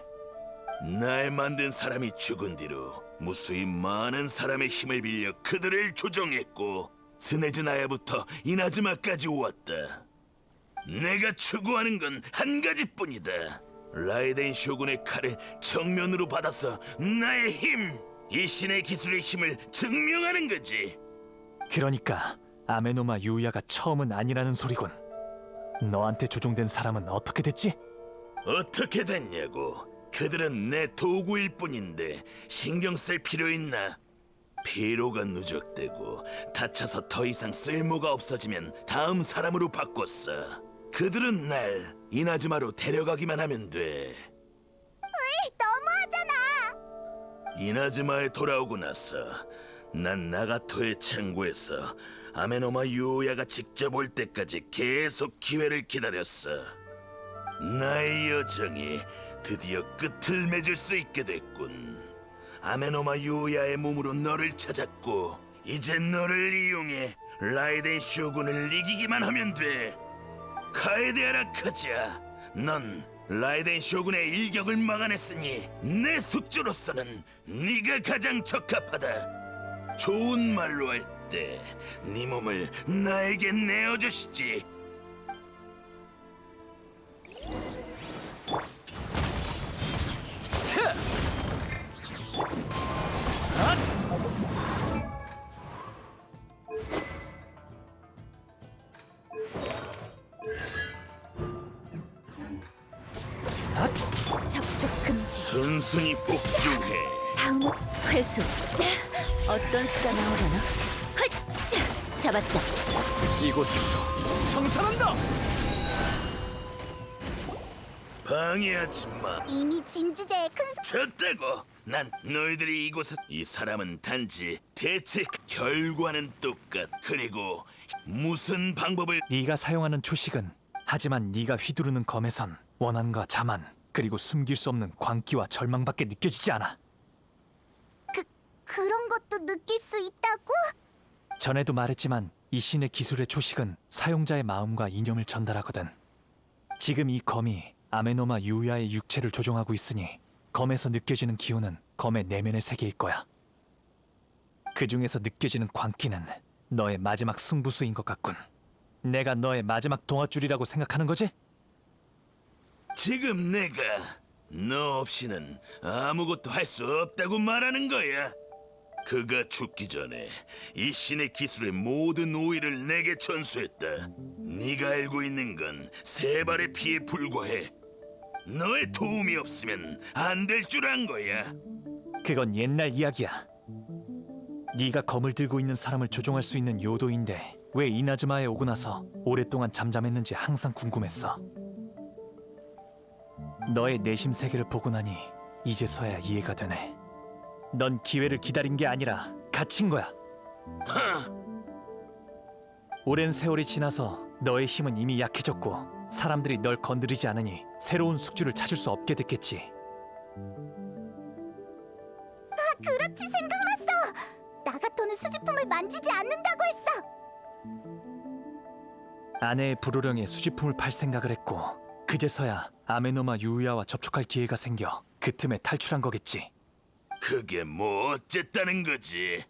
날 만든 사람이 죽은 뒤로 무수히 많은 사람의 힘을 빌려 그들을 조종했고 스네즈 나야부터 이나즈마까지 왔다. 내가 추구하는 건 한 가지뿐이다. 라이덴 쇼군의 칼을 정면으로 받아서 나의 힘, 이 신의 기술의 힘을 증명하는 거지. 그러니까 아메노마 유야가 처음은 아니라는 소리군. 너한테 조종된 사람은 어떻게 됐지? 어떻게 됐냐고. 그들은 내 도구일 뿐인데 신경 쓸 필요 있나? 피로가 누적되고 다쳐서 더 이상 쓸모가 없어지면 다음 사람으로 바꿨어. 그들은 날 이나즈마로 데려가기만 하면 돼. 너무하잖아. 이나즈마에 돌아오고 나서 난 나가토의 창고에서 아메노마 유오야가 직접 올 때까지 계속 기회를 기다렸어. 나의 여정이 드디어 끝을 맺을 수 있게 됐군. 아메노마 유오야의 몸으로 너를 찾았고 이제 너를 이용해 라이덴 쇼군을 이기기만 하면 돼. 카에데아라 카즈야, 넌 라이덴 쇼군의 일격을 막아냈으니 내 숙주로서는 네가 가장 적합하다. 좋은 말로 할 때 네 몸을 나에게 내어주시지. 접촉 금지. 순순히 복종해. 다음 회수. 어떤 수가 나오려나? 헛! 잡았다. 이곳에서 청산한다! 방해하지 마. 이미 진주제의 큰 졌다고. 난 너희들이 이곳에 이 사람은 단지 대체 결과는 똑같. 그리고 무슨 방법을 네가 사용하는 초식은 하지만 네가 휘두르는 검에선 원한과 자만 그리고 숨길 수 없는 광기와 절망밖에 느껴지지 않아. 그런 것도 느낄 수 있다고? 전에도 말했지만 이 신의 기술의 초식은 사용자의 마음과 이념을 전달하거든. 지금 이 검이 아메노마 유야의 육체를 조종하고 있으니 검에서 느껴지는 기운은 검의 내면의 세계일 거야. 그 중에서 느껴지는 광기는 너의 마지막 승부수인 것 같군. 내가 너의 마지막 동아줄이라고 생각하는 거지? 지금 내가 너 없이는 아무것도 할 수 없다고 말하는 거야. 그가 죽기 전에 이 신의 기술의 모든 오의를 내게 전수했다. 네가 알고 있는 건 세 발의 피에 불과해. 너의 도움이 없으면 안 될 줄 안 거야. 그건 옛날 이야기야. 네가 검을 들고 있는 사람을 조종할 수 있는 요도인데 왜 이나즈마에 오고 나서 오랫동안 잠잠했는지 항상 궁금했어. 너의 내심 세계를 보고 나니 이제서야 이해가 되네. 넌 기회를 기다린 게 아니라 갇힌 거야. 오랜 세월이 지나서 너의 힘은 이미 약해졌고 사람들이 널 건드리지 않으니 새로운 숙주를 찾을 수 없게 됐겠지. 그렇지, 생각났어. 나가토는 수집품을 만지지 않는다고 했어. 아내의 불호령에 수집품을 팔 생각을 했고 그제서야 아메노마 유야와 접촉할 기회가 생겨 그 틈에 탈출한 거겠지. 그게 뭐 어쨌다는 거지?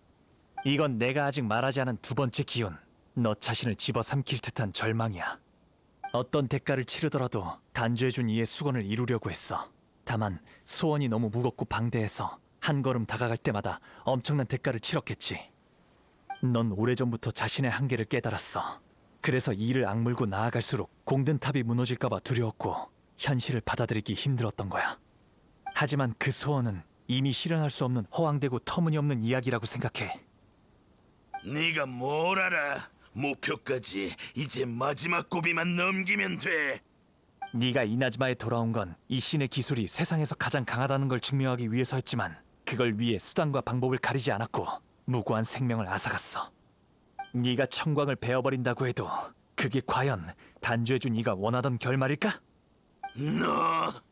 이건 내가 아직 말하지 않은 두 번째 기운. 너 자신을 집어삼킬 듯한 절망이야. 어떤 대가를 치르더라도 간주해준 이의 수건을 이루려고 했어. 다만 소원이 너무 무겁고 방대해서 한 걸음 다가갈 때마다 엄청난 대가를 치렀겠지. 넌 오래전부터 자신의 한계를 깨달았어. 그래서 이를 악물고 나아갈수록 공든탑이 무너질까봐 두려웠고 현실을 받아들이기 힘들었던 거야. 하지만 그 소원은 이미 실현할 수 없는 허황되고 터무니없는 이야기라고 생각해. 네가 뭘 알아? 목표까지 이제 마지막 고비만 넘기면 돼. 네가 이나즈마에 돌아온 건 이 신의 기술이 세상에서 가장 강하다는 걸 증명하기 위해서였지만 그걸 위해 수단과 방법을 가리지 않았고 무고한 생명을 앗아갔어. 네가 청광을 베어버린다고 해도 그게 과연 단주해준 네가 원하던 결말일까? 너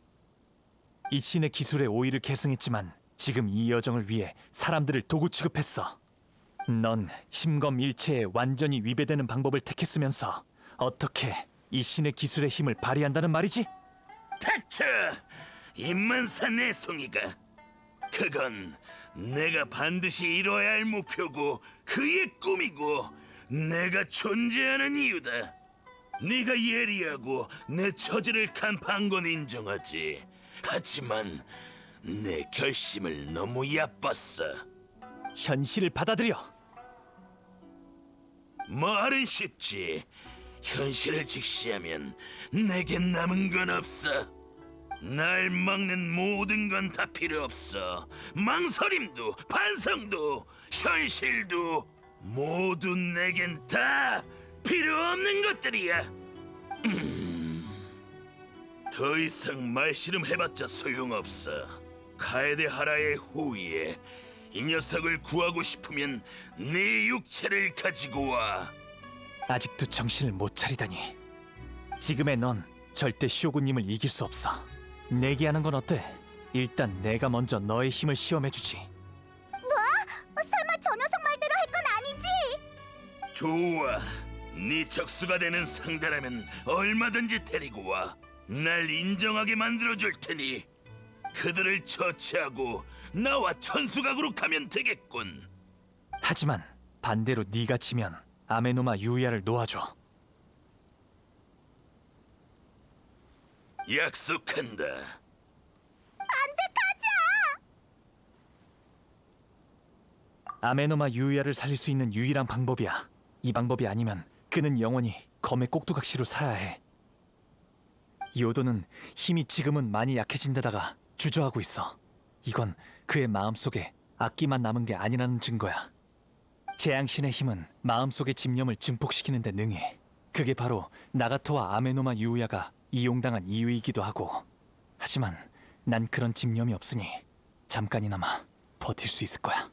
이 신의 기술에 오의를 계승했지만 지금 이 여정을 위해 사람들을 도구 취급했어. 넌 심검일체에 완전히 위배되는 방법을 택했으면서 어떻게 이 신의 기술의 힘을 발휘한다는 말이지? 닥쳐! 입만 산 내송이가. 그건 내가 반드시 이뤄야 할 목표고 그의 꿈이고 내가 존재하는 이유다. 네가 예리하고 내 처지를 간파한 건 인정하지. 하지만 내 결심을 너무 얕봤어. 현실을 받아들여. 말은 쉽지. 현실을 직시하면 내겐 남은 건 없어. 날 막는 모든 건 다 필요 없어. 망설임도, 반성도, 현실도 모두 내겐 다 필요 없는 것들이야. 더 이상 말씨름 해봤자 소용없어. 카에데하라의 후위에 이 녀석을 구하고 싶으면 네 육체를 가지고 와. 아직도 정신을 못 차리다니. 지금의 넌 절대 쇼군님을 이길 수 없어. 내기하는 건 어때? 일단 내가 먼저 너의 힘을 시험해주지. 설마 저 녀석 말대로 할 건 아니지? 좋아. 네 적수가 되는 상대라면 얼마든지 데리고 와. 날 인정하게 만들어줄 테니 그들을 처치하고 나와 천수각으로 가면 되겠군. 하지만 반대로 네가 지면 아메노마 유이아를 놓아줘. 약속한다. 아메노마 유이아를 살릴 수 있는 유일한 방법이야. 이 방법이 아니면 그는 영원히 검의 꼭두각시로 살아야 해. 요도는 힘이 지금은 많이 약해진 데다가 주저하고 있어. 이건 그의 마음속에 악기만 남은 게 아니라는 증거야. 재앙신의 힘은 마음속의 집념을 증폭시키는 데 능해. 그게 바로 나가토와 아메노마 유우야가 이용당한 이유이기도 하고. 하지만 난 그런 집념이 없으니 잠깐이나마 버틸 수 있을 거야.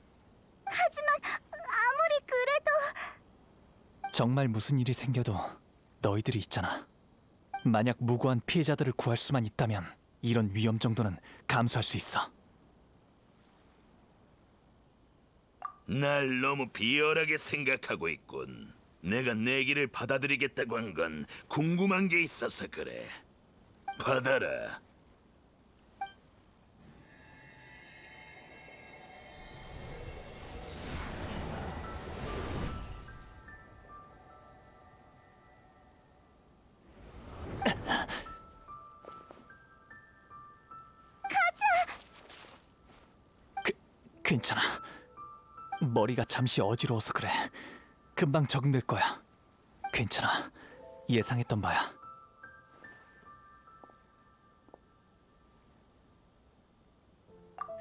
하지만 아무리 그래도 정말 무슨 일이 생겨도 너희들이 있잖아. 만약 무고한 피해자들을 구할 수만 있다면 이런 위험 정도는 감수할 수 있어. 날 너무 비열하게 생각하고 있군. 내가 내기를 받아들이겠다고 한 건 궁금한 게 있어서 그래. 받아라. 괜찮아. 머리가 잠시 어지러워서 그래. 금방 적응될 거야. 괜찮아. 예상했던 바야.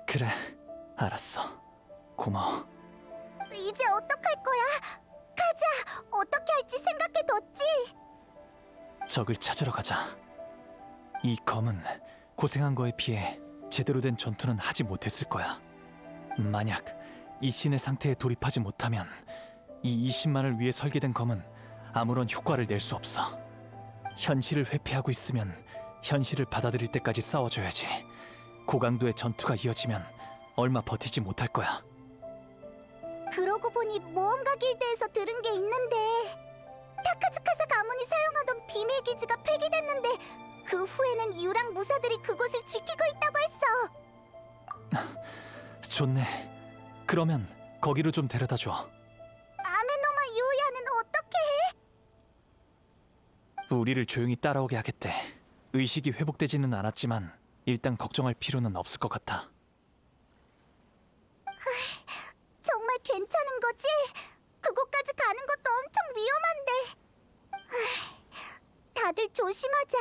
그래, 알았어. 고마워. 이제 어떡할 거야? 가자. 어떻게 할지 생각해뒀지? 적을 찾으러 가자. 이 검은 고생한 거에 비해 제대로 된 전투는 하지 못했을 거야. 만약 이 신의 상태에 돌입하지 못하면 이 20만을 위해 설계된 검은 아무런 효과를 낼 수 없어. 현실을 회피하고 있으면 현실을 받아들일 때까지 싸워줘야지. 고강도의 전투가 이어지면 얼마 버티지 못할 거야. 그러고 보니 모험가 길드에서 들은 게 있는데 타카즈카사 가문이 사용하던 비밀 기지가 폐기됐는데 그 후에는 유랑 무사들이 그곳을 지키고 있다고 했어. 좋네. 그러면 거기로 좀 데려다줘. 아메노마 유야는 어떻게 해? 우리를 조용히 따라오게 하겠대. 의식이 회복되지는 않았지만 일단 걱정할 필요는 없을 것 같아. 정말 괜찮은 거지? 그곳까지 가는 것도 엄청 위험한데. 다들 조심하자.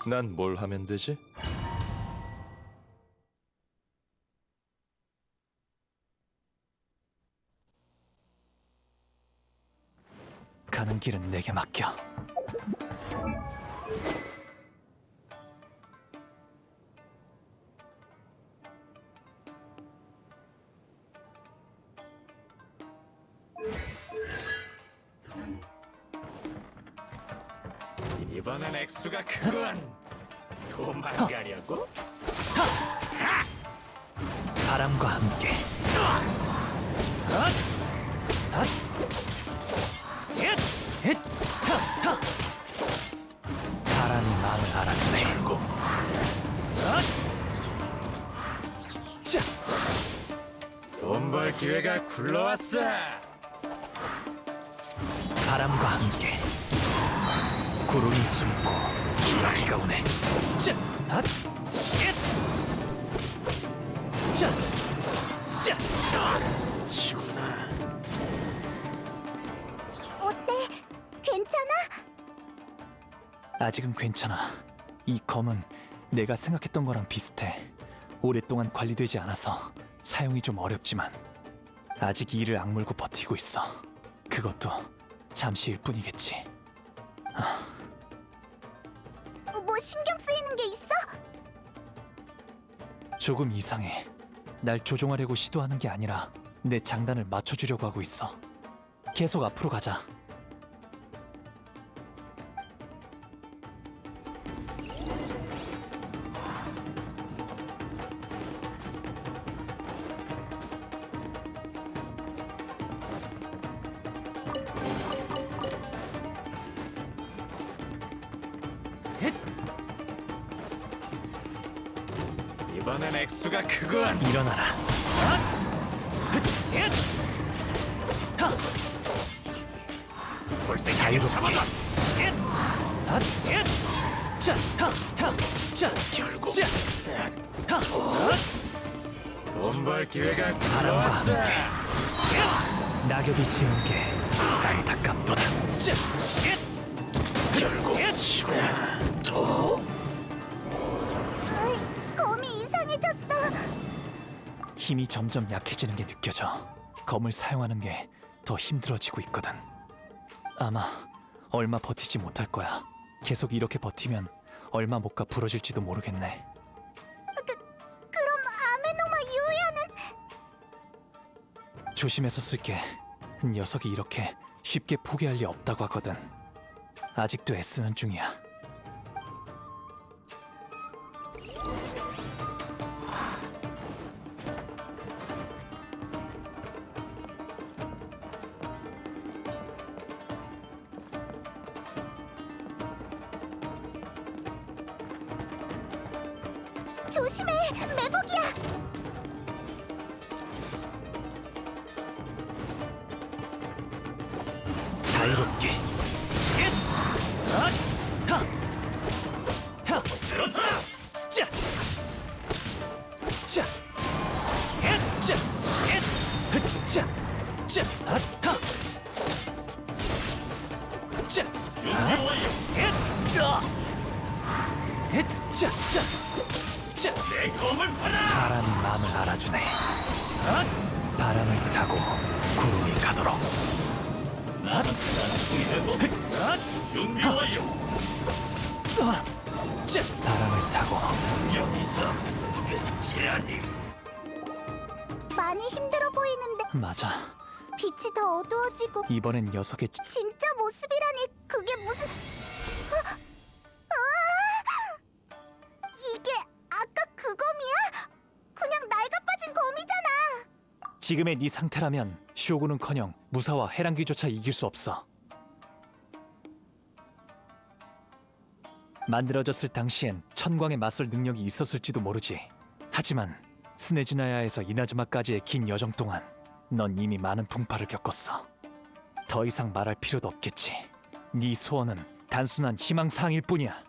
난 뭘 하면 되지? 가는 길은 내게 맡겨. 이번엔 액수가 크군. 도망가려고? 바람과 함께. 바람이 마음을 알아주네. 결국. 돈 벌 기회가 굴러왔어. 바람과 함께 구름이 숨고 비가 오네. 어때? 괜찮아? 아직은 괜찮아. 이 검은 내가 생각했던 거랑 비슷해. 오랫동안 관리되지 않아서 사용이 좀 어렵지만 아직 이를 악물고 버티고 있어. 그것도 잠시일 뿐이겠지. 뭐 신경 쓰이는 게 있어? 조금 이상해. 날 조종하려고 시도하는 게 아니라 내 장단을 맞춰주려고 하고 있어. 계속 앞으로 가자. 이번엔 액수가 크군. 일어나라. 자유롭게. 결국 돈 벌 기회가 바람과 굴러왔어. 함께 낙엽이 지는 게 안타깝도다. 결국 검이 이상해졌어. 힘이 점점 약해지는 게 느껴져. 검을 사용하는 게 더 힘들어지고 있거든. 아마 얼마 버티지 못할 거야. 계속 이렇게 버티면 얼마 못 가 부러질지도 모르겠네. 그럼 아메노마 유야는? 조심해서 쓸게. 녀석이 이렇게 쉽게 포기할 리 없다고 하거든. 아직도 애쓰는 중이야. 조심해, 매복이야. 자유롭게. 바람이 마음을 알아주네. 바람을 타고 구름이 가도록. 바람을 타고 많이 힘들어 보이는데 맞아. 빛이 더 어두워지고 이번엔 녀석의 진짜 모습이라니 그게 무슨... 이게 아까 그 검이야? 그냥 낡아빠진 검이잖아. 지금의 네 상태라면 쇼군은커녕 무사와 해랑귀조차 이길 수 없어. 만들어졌을 당시엔 천광에 맞설 능력이 있었을지도 모르지. 하지만 스네즈나야에서 이나즈마까지의 긴 여정 동안 넌 이미 많은 풍파를 겪었어. 더 이상 말할 필요도 없겠지. 네 소원은 단순한 희망사항일 뿐이야.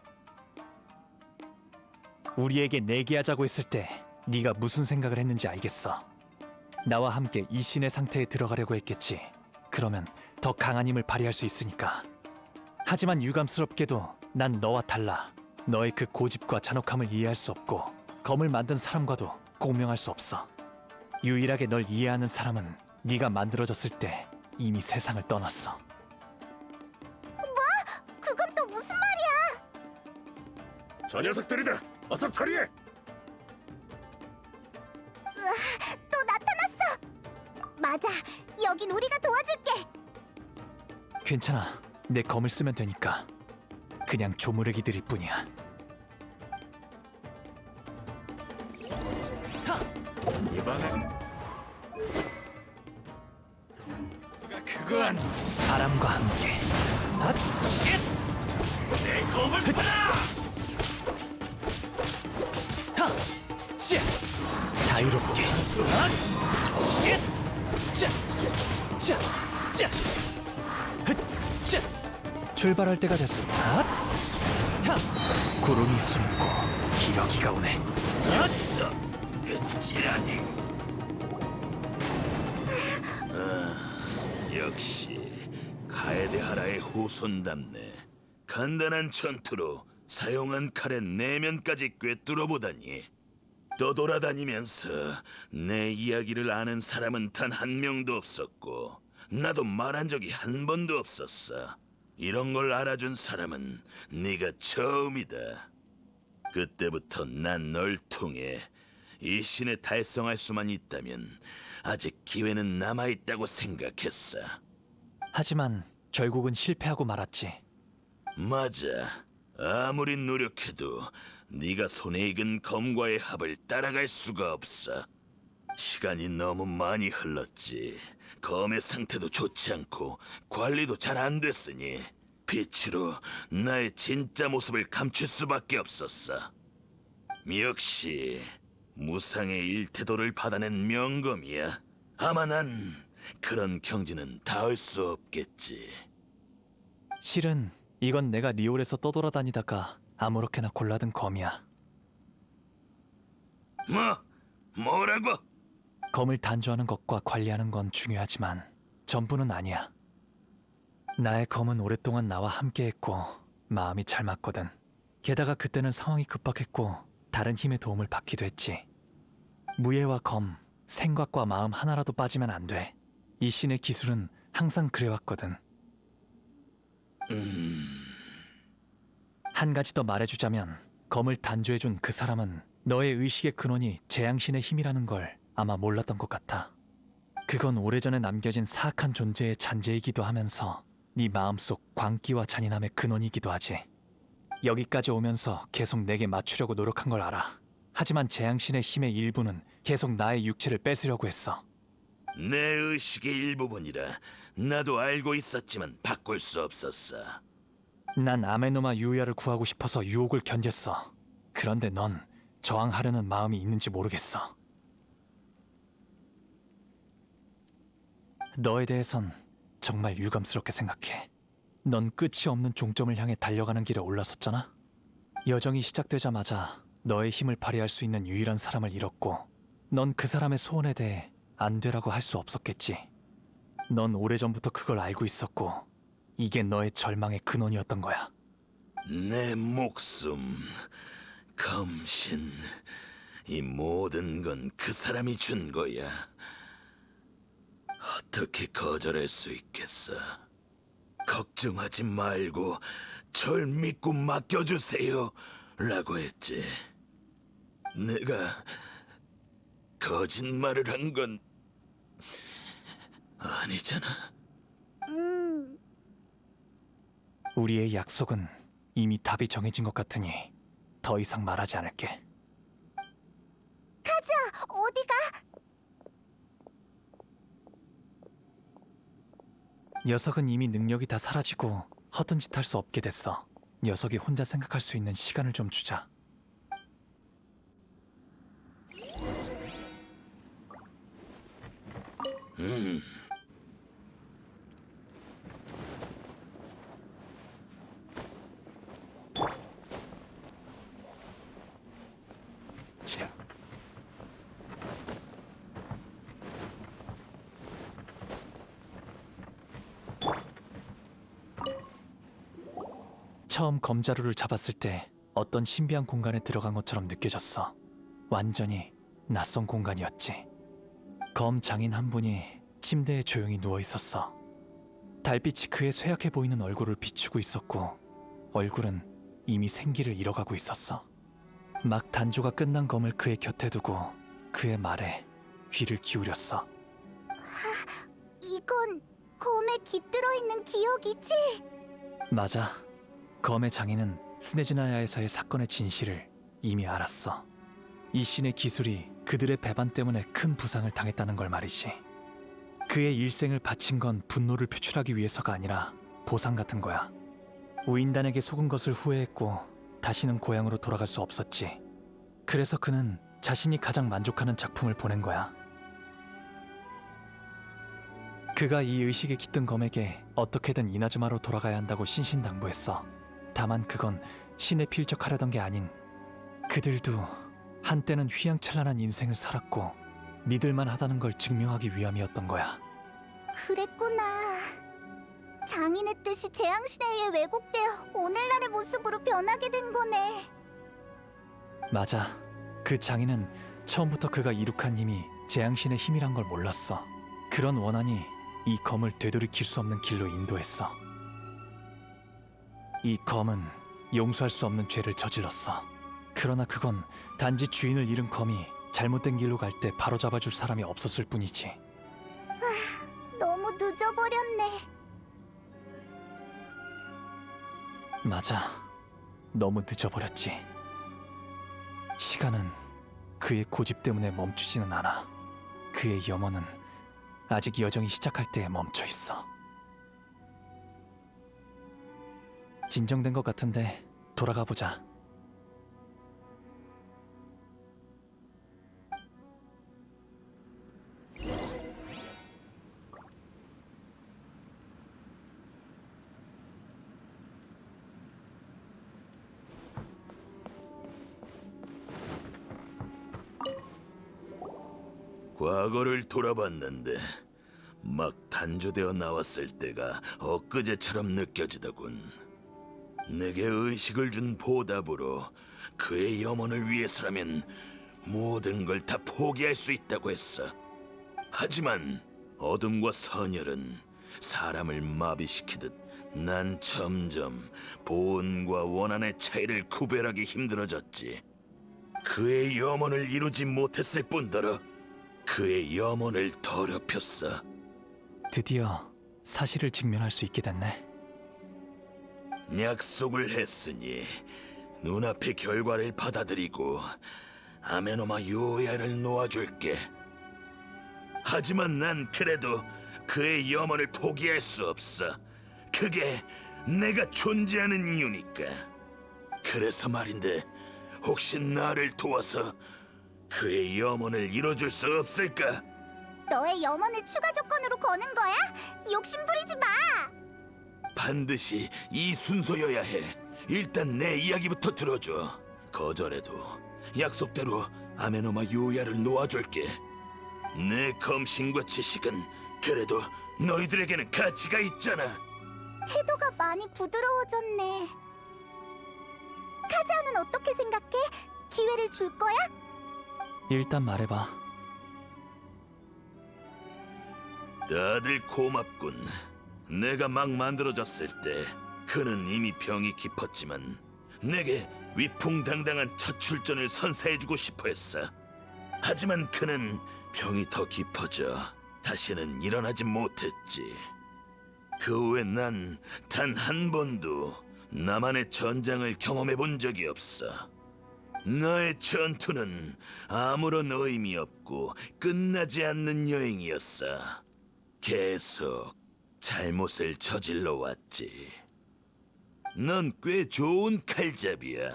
우리에게 내기하자고 했을 때 네가 무슨 생각을 했는지 알겠어. 나와 함께 이 신의 상태에 들어가려고 했겠지. 그러면 더 강한 힘을 발휘할 수 있으니까. 하지만 유감스럽게도 난 너와 달라. 너의 그 고집과 잔혹함을 이해할 수 없고 검을 만든 사람과도 공명할 수 없어. 유일하게 널 이해하는 사람은 네가 만들어졌을 때 이미 세상을 떠났어. 그건 또 무슨 말이야? 저 녀석들이다. 어서 처리해. 또 나타났어. 맞아. 여긴 우리가 도와줄게. 괜찮아. 내 검을 쓰면 되니까. 그냥 조무래기들일 뿐이야. 이번엔 그건 바람과 함께. 내 검을 받아! 자유롭게. 출발할 때가 됐어. 구름이 숨고 기러기가 오네. 여기서 끝이라니. 역시 카에데하라의 후손답네. 간단한 전투로 사용한 칼의 내면까지 꿰뚫어보다니. 떠돌아다니면서 내 이야기를 아는 사람은 단 한 명도 없었고 나도 말한 적이 한 번도 없었어. 이런 걸 알아준 사람은 네가 처음이다. 그때부터 난 널 통해 이 신을 달성할 수만 있다면 아직 기회는 남아있다고 생각했어. 하지만 결국은 실패하고 말았지. 맞아. 아무리 노력해도 네가 손에 익은 검과의 합을 따라갈 수가 없어. 시간이 너무 많이 흘렀지. 검의 상태도 좋지 않고 관리도 잘 안 됐으니 빛으로 나의 진짜 모습을 감출 수밖에 없었어. 역시 무상의 일태도를 받아낸 명검이야. 아마 난 그런 경지는 닿을 수 없겠지. 실은 이건 내가 리올에서 떠돌아다니다가 아무렇게나 골라든 검이야. 뭐라고? 검을 단조하는 것과 관리하는 건 중요하지만 전부는 아니야. 나의 검은 오랫동안 나와 함께했고 마음이 잘 맞거든. 게다가 그때는 상황이 급박했고 다른 힘의 도움을 받기도 했지. 무예와 검, 생각과 마음 하나라도 빠지면 안 돼. 이 신의 기술은 항상 그래왔거든. 한 가지 더 말해주자면 검을 단조해준 그 사람은 너의 의식의 근원이 재앙신의 힘이라는 걸 아마 몰랐던 것 같아. 그건 오래전에 남겨진 사악한 존재의 잔재이기도 하면서 네 마음속 광기와 잔인함의 근원이기도 하지. 여기까지 오면서 계속 내게 맞추려고 노력한 걸 알아. 하지만 재앙신의 힘의 일부는 계속 나의 육체를 뺏으려고 했어. 내 의식의 일부분이라 나도 알고 있었지만 바꿀 수 없었어. 난 아메노마 유야를 구하고 싶어서 유혹을 견뎠어. 그런데 넌 저항하려는 마음이 있는지 모르겠어. 너에 대해선 정말 유감스럽게 생각해. 넌 끝이 없는 종점을 향해 달려가는 길에 올라섰잖아. 여정이 시작되자마자 너의 힘을 발휘할 수 있는 유일한 사람을 잃었고 넌 그 사람의 소원에 대해 안 되라고 할 수 없었겠지. 넌 오래전부터 그걸 알고 있었고 이게 너의 절망의 근원이었던 거야. 내 목숨, 검신, 이 모든 건 그 사람이 준 거야. 어떻게 거절할 수 있겠어? 걱정하지 말고 절 믿고 맡겨주세요 라고 했지. 내가 거짓말을 한 건 아니잖아. 우리의 약속은 이미 답이 정해진 것 같으니 더 이상 말하지 않을게. 가자. 어디가? 녀석은 이미 능력이 다 사라지고 허튼 짓 할 수 없게 됐어. 녀석이 혼자 생각할 수 있는 시간을 좀 주자. 자, 처음 검자루를 잡았을 때 어떤 신비한 공간에 들어간 것처럼 느껴졌어. 완전히 낯선 공간이었지. 검 장인 한 분이 침대에 조용히 누워 있었어. 달빛이 그의 쇠약해 보이는 얼굴을 비추고 있었고 얼굴은 이미 생기를 잃어가고 있었어. 막 단조가 끝난 검을 그의 곁에 두고 그의 말에 귀를 기울였어. 이건 검에 깃들어 있는 기억이지? 맞아. 검의 장인은 스네즈나야에서의 사건의 진실을 이미 알았어. 이 신의 기술이 그들의 배반 때문에 큰 부상을 당했다는 걸 말이지. 그의 일생을 바친 건 분노를 표출하기 위해서가 아니라 보상 같은 거야. 우인단에게 속은 것을 후회했고 다시는 고향으로 돌아갈 수 없었지. 그래서 그는 자신이 가장 만족하는 작품을 보낸 거야. 그가 이 의식에 깃든 검에게 어떻게든 이나즈마로 돌아가야 한다고 신신당부했어. 다만 그건 신에 필적하려던 게 아닌, 그들도 한때는 휘황찬란한 인생을 살았고 믿을만 하다는 걸 증명하기 위함이었던 거야. 그랬구나. 장인의 뜻이 재앙신에 의해 왜곡되어 오늘날의 모습으로 변하게 된 거네. 맞아. 그 장인은 처음부터 그가 이룩한 힘이 재앙신의 힘이란 걸 몰랐어. 그런 원한이 이 검을 되돌이킬 수 없는 길로 인도했어. 이 검은 용서할 수 없는 죄를 저질렀어. 그러나 그건 단지 주인을 잃은 검이 잘못된 길로 갈 때 바로잡아줄 사람이 없었을 뿐이지. 너무 늦어버렸네. 맞아. 너무 늦어버렸지. 시간은 그의 고집 때문에 멈추지는 않아. 그의 염원은 아직 여정이 시작할 때에 멈춰 있어. 진정된 것 같은데 돌아가 보자. 과거를 돌아봤는데 막 단조되어 나왔을 때가 엊그제처럼 느껴지더군. 내게 의식을 준 보답으로 그의 염원을 위해서라면 모든 걸 다 포기할 수 있다고 했어. 하지만 어둠과 선열은 사람을 마비시키듯 난 점점 본과 원한의 차이를 구별하기 힘들어졌지. 그의 염원을 이루지 못했을 뿐더러 그의 염원을 더럽혔어. 드디어 사실을 직면할 수 있게 됐네. 약속을 했으니 눈앞의 결과를 받아들이고 아메노마 요야를 놓아줄게. 하지만 난 그래도 그의 염원을 포기할 수 없어. 그게 내가 존재하는 이유니까. 그래서 말인데 혹시 나를 도와서 그의 염원을 이뤄줄 수 없을까? 너의 염원을 추가 조건으로 거는 거야? 욕심 부리지 마. 반드시 이 순서여야 해. 일단 내 이야기부터 들어줘. 거절해도 약속대로 아메노마 요야를 놓아줄게. 내 검신과 지식은 그래도 너희들에게는 가치가 있잖아. 태도가 많이 부드러워졌네. 카즈아는 어떻게 생각해? 기회를 줄 거야? 일단 말해봐. 다들 고맙군. 내가 막 만들어졌을 때 그는 이미 병이 깊었지만 내게 위풍당당한 첫 출전을 선사해주고 싶어 했어. 하지만 그는 병이 더 깊어져 다시는 일어나지 못했지. 그 후에 난 단 한 번도 나만의 전장을 경험해 본 적이 없어. 나의 전투는 아무런 의미 없고 끝나지 않는 여행이었어. 계속 잘못을 저질러 왔지. 넌 꽤 좋은 칼잡이야.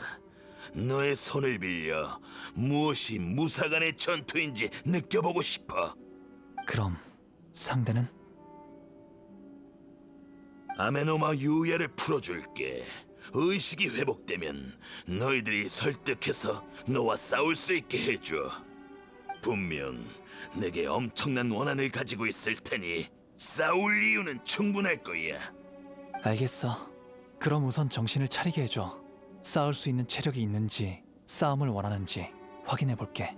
너의 손을 빌려 무엇이 무사간의 전투인지 느껴보고 싶어. 그럼 상대는? 아메노마 유야를 풀어줄게. 의식이 회복되면 너희들이 설득해서 너와 싸울 수 있게 해줘. 분명 내게 엄청난 원한을 가지고 있을 테니 싸울 이유는 충분할 거야. 알겠어. 그럼 우선 정신을 차리게 해줘. 싸울 수 있는 체력이 있는지 싸움을 원하는지 확인해 볼게.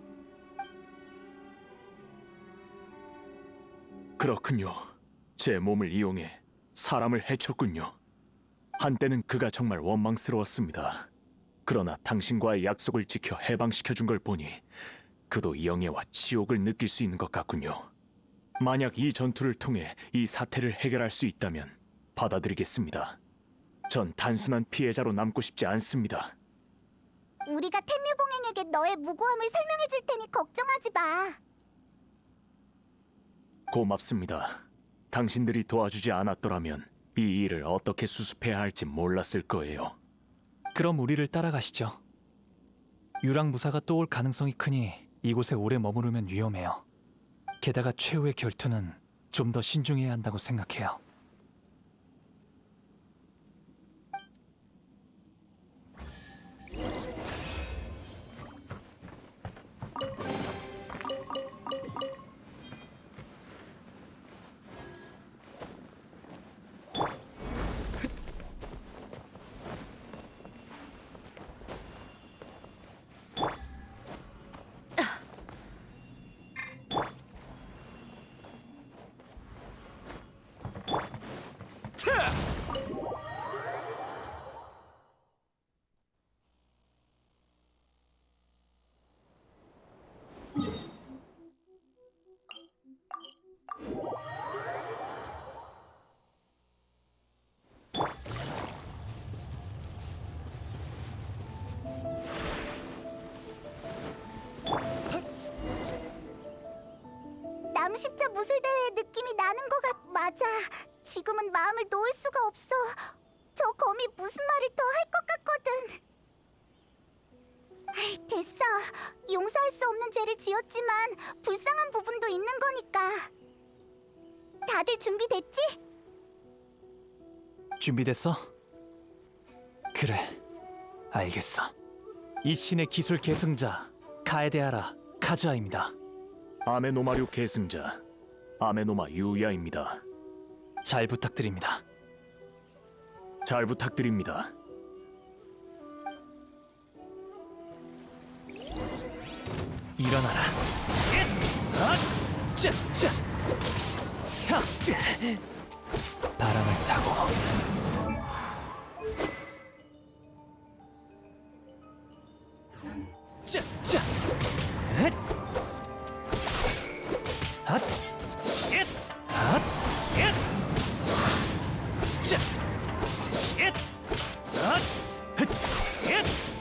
그렇군요. 제 몸을 이용해 사람을 해쳤군요. 한때는 그가 정말 원망스러웠습니다. 그러나 당신과의 약속을 지켜 해방시켜준 걸 보니 그도 영예와 치욕을 느낄 수 있는 것 같군요. 만약 이 전투를 통해 이 사태를 해결할 수 있다면 받아들이겠습니다. 전 단순한 피해자로 남고 싶지 않습니다. 우리가 텐류봉행에게 너의 무고함을 설명해 줄 테니 걱정하지 마. 고맙습니다. 당신들이 도와주지 않았더라면 이 일을 어떻게 수습해야 할지 몰랐을 거예요. 그럼 우리를 따라가시죠. 유랑무사가 또 올 가능성이 크니 이곳에 오래 머무르면 위험해요. 게다가 최후의 결투는 좀 더 신중해야 한다고 생각해요. 남십자 무술대회의 느낌이 나는 것 맞아. 지금은 마음을 놓을 수가 없어. 저 검이 무슨 말을 더 할 것 같거든. 아이, 됐어. 용서할 수 없는 죄를 지었지만 불쌍한 부분도 있는 거니까. 다들 준비됐지? 준비됐어? 그래, 알겠어. 이 신의 기술 계승자 카에데하라 카즈아입니다. 아메노마류 계승자 아메노마 유야입니다. 잘 부탁드립니다. 잘 부탁드립니다. 일어나라. 바람을 타고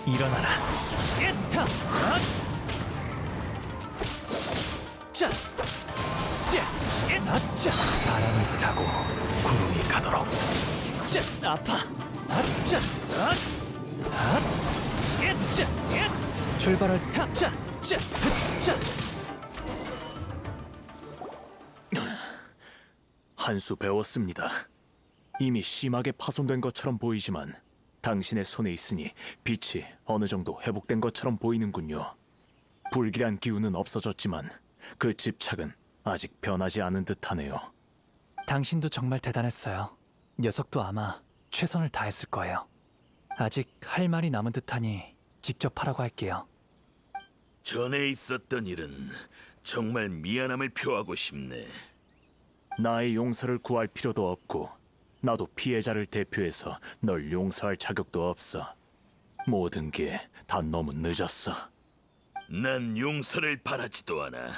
일어나라. 바람을 타고 구름이 가도록. 아파. 출발을. 한 수 배웠습니다. 이미 심하게 파손된 것처럼 보이지만 당신의 손에 있으니 빛이 어느 정도 회복된 것처럼 보이는군요. 불길한 기운은 없어졌지만 그 집착은 아직 변하지 않은 듯하네요. 당신도 정말 대단했어요. 녀석도 아마 최선을 다했을 거예요. 아직 할 말이 남은 듯하니 직접 하라고 할게요. 전에 있었던 일은 정말 미안함을 표하고 싶네. 나의 용서를 구할 필요도 없고 나도 피해자를 대표해서 널 용서할 자격도 없어. 모든 게 다 너무 늦었어. 난 용서를 바라지도 않아.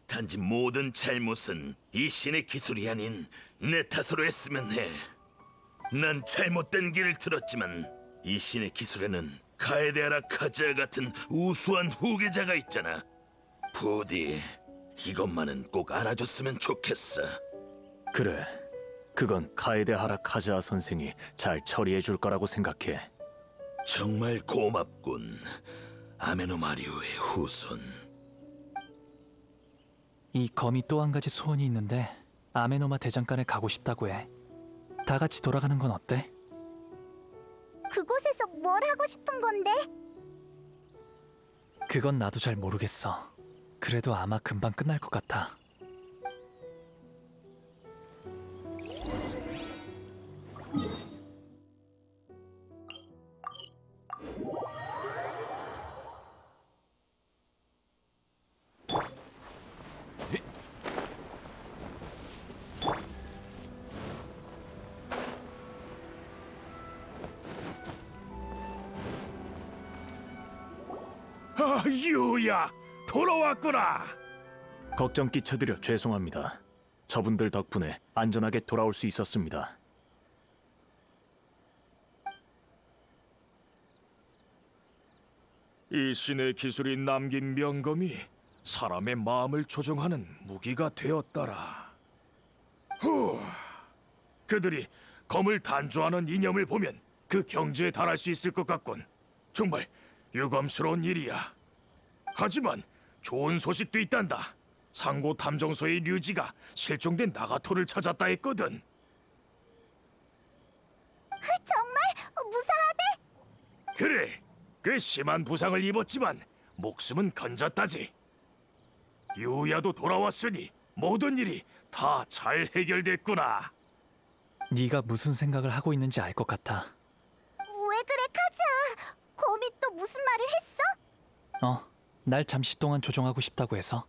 단지 모든 잘못은 이 신의 기술이 아닌 내 탓으로 했으면 해. 난 잘못된 길을 들었지만 이 신의 기술에는 카에데하라 카즈아 같은 우수한 후계자가 있잖아. 부디 이것만은 꼭 알아줬으면 좋겠어. 그래, 그건 카에데하라 카즈아 선생이 잘 처리해 줄 거라고 생각해. 정말 고맙군, 아메노마리오의 후손. 이 검이 또 한 가지 소원이 있는데 아메노마 대장간에 가고 싶다고 해. 다 같이 돌아가는 건 어때? 그곳에서 뭘 하고 싶은 건데? 그건 나도 잘 모르겠어. 그래도 아마 금방 끝날 것 같아. 유야, 돌아왔구나. 걱정 끼쳐드려 죄송합니다. 저분들 덕분에 안전하게 돌아올 수 있었습니다. 이 신의 기술이 남긴 명검이 사람의 마음을 조종하는 무기가 되었더라. 후, 그들이 검을 단조하는 이념을 보면 그 경지에 달할 수 있을 것 같군. 정말 유감스러운 일이야. 하지만 좋은 소식도 있단다. 상고 탐정소의 류지가 실종된 나가토를 찾았다 했거든. 정말 무사하대? 그래, 꽤 심한 부상을 입었지만 목숨은 건졌다지. 유야도 돌아왔으니 모든 일이 다 잘 해결됐구나. 네가 무슨 생각을 하고 있는지 알 것 같아. 왜 그래, 카즈아? 곰이 또 무슨 말을 했어? 날 잠시 동안 조종하고 싶다고 해서.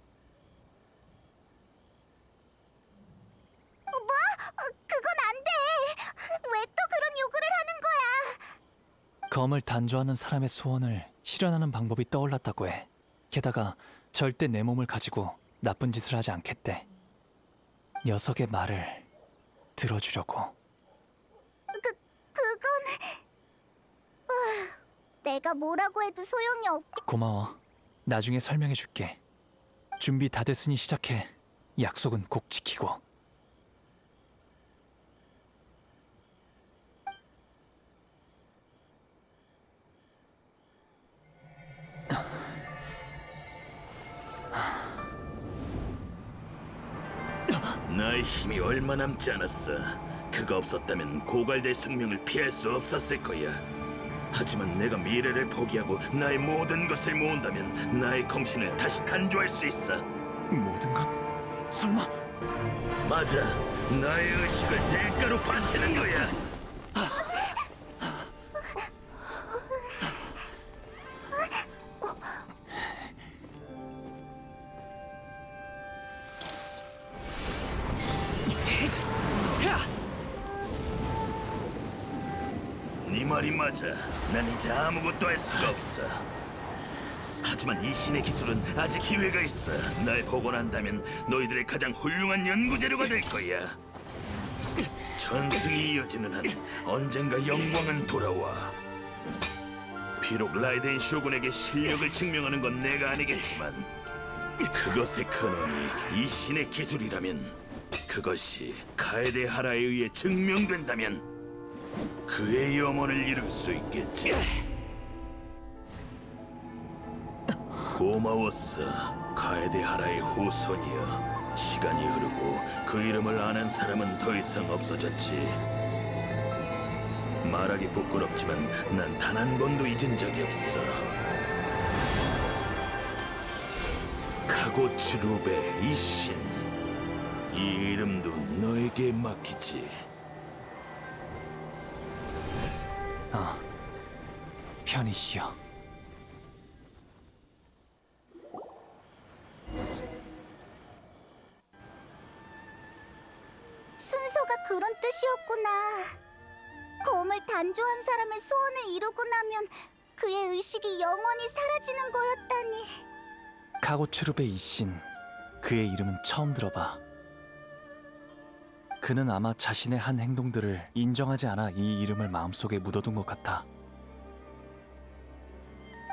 그건 안 돼. 왜 또 그런 요구를 하는 거야? 검을 단조하는 사람의 소원을 실현하는 방법이 떠올랐다고 해. 게다가 절대 내 몸을 가지고 나쁜 짓을 하지 않겠대. 녀석의 말을 들어주려고. 그건... 내가 뭐라고 해도 소용이 없겠... 고마워. 나중에 설명해 줄게. 준비 다 됐으니 시작해. 약속은 꼭 지키고. 나의 힘이 얼마 남지 않았어. 그가 없었다면 고갈될 숙명을 피할 수 없었을 거야. 하지만 내가 미래를 포기하고 나의 모든 것을 모은다면 나의 검신을 다시 단조할 수 있어. 모든 것? 설마? 맞아. 나의 의식을 대가로 바치는 거야. 네 말이 맞아. 난 이제 아무것도 할 수가 없어. 하지만 이 신의 기술은 아직 기회가 있어. 날 복원한다면 너희들의 가장 훌륭한 연구재료가 될 거야. 전승이 이어지는 한 언젠가 영광은 돌아와. 비록 라이덴 쇼군에게 실력을 증명하는 건 내가 아니겠지만 그것의 근원이 이 신의 기술이라면, 그것이 카에데 하라에 의해 증명된다면 그의 염원을 이룰 수 있겠지. 고마웠어, 카에데 하라의 후손이여. 시간이 흐르고 그 이름을 아는 사람은 더 이상 없어졌지. 말하기 부끄럽지만 난 단 한 번도 잊은 적이 없어. 카고츠루베 이신, 이 이름도 너에게 맡기지. 편히 쉬어. 순서가 그런 뜻이었구나. 검을 단조한 사람의 소원을 이루고 나면 그의 의식이 영원히 사라지는 거였다니. 카고츠루베 이신, 그의 이름은 처음 들어봐. 그는 아마 자신의 한 행동들을 인정하지 않아 이 이름을 마음속에 묻어둔 것 같아.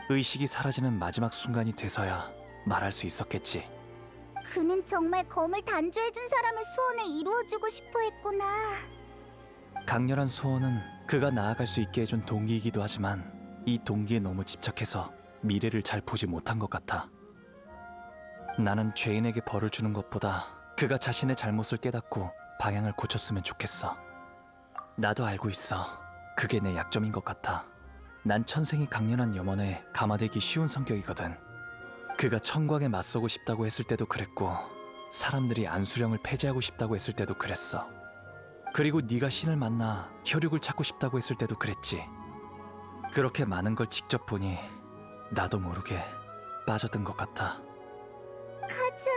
의식이 사라지는 마지막 순간이 돼서야 말할 수 있었겠지. 그는 정말 검을 단조해준 사람의 소원을 이루어주고 싶어 했구나. 강렬한 소원은 그가 나아갈 수 있게 해준 동기이기도 하지만 이 동기에 너무 집착해서 미래를 잘 보지 못한 것 같아. 나는 죄인에게 벌을 주는 것보다 그가 자신의 잘못을 깨닫고 방향을 고쳤으면 좋겠어. 나도 알고 있어. 그게 내 약점인 것 같아. 난 천생이 강렬한 염원에 감화되기 쉬운 성격이거든. 그가 청광에 맞서고 싶다고 했을 때도 그랬고, 사람들이 안수령을 폐지하고 싶다고 했을 때도 그랬어. 그리고 네가 신을 만나 혈육을 찾고 싶다고 했을 때도 그랬지. 그렇게 많은 걸 직접 보니 나도 모르게 빠져든 것 같아. 카즈아,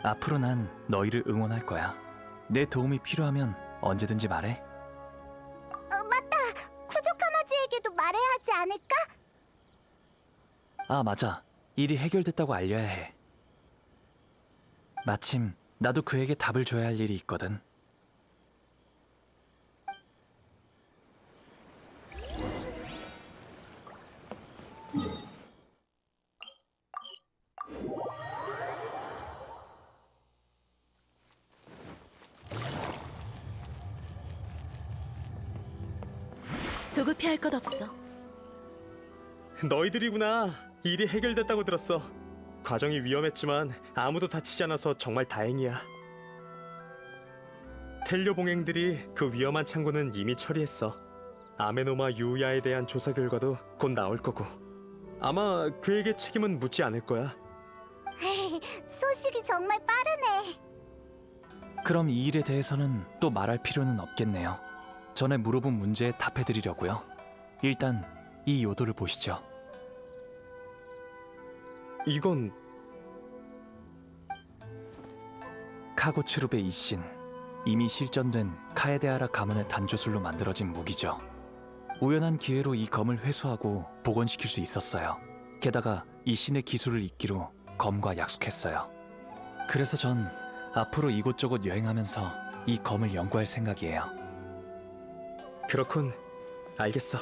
앞으로 난 너희를 응원할 거야. 내 도움이 필요하면 언제든지 말해. 맞다. 쿠조카마지에게도 말해야 하지 아, 맞아. 일이 해결됐다고 알려야 해. 마침 나도 그에게 답을 줘야 할 일이 있거든. 조급해할 것 없어. 너희들이구나. 일이 해결됐다고 들었어. 과정이 위험했지만 아무도 다치지 않아서 정말 다행이야. 텔료 봉행들이 그 위험한 창고는 이미 처리했어. 아메노마 유야에 대한 조사 결과도 곧 나올 거고 아마 그에게 책임은 묻지 않을 거야. 소식이 정말 빠르네. 그럼 이 일에 대해서는 또 말할 필요는 없겠네요. 전에 물어본 문제에 답해드리려고요. 일단 이 요도를 보시죠. 이건 카고츠룹의 이신, 이미 실전된 카에데아라 가문의 단조술로 만들어진 무기죠. 우연한 기회로 이 검을 회수하고 복원시킬 수 있었어요. 게다가 이 신의 기술을 잇기로 검과 약속했어요. 그래서 전 앞으로 이곳저곳 여행하면서 이 검을 연구할 생각이에요. 그렇군. 알겠어.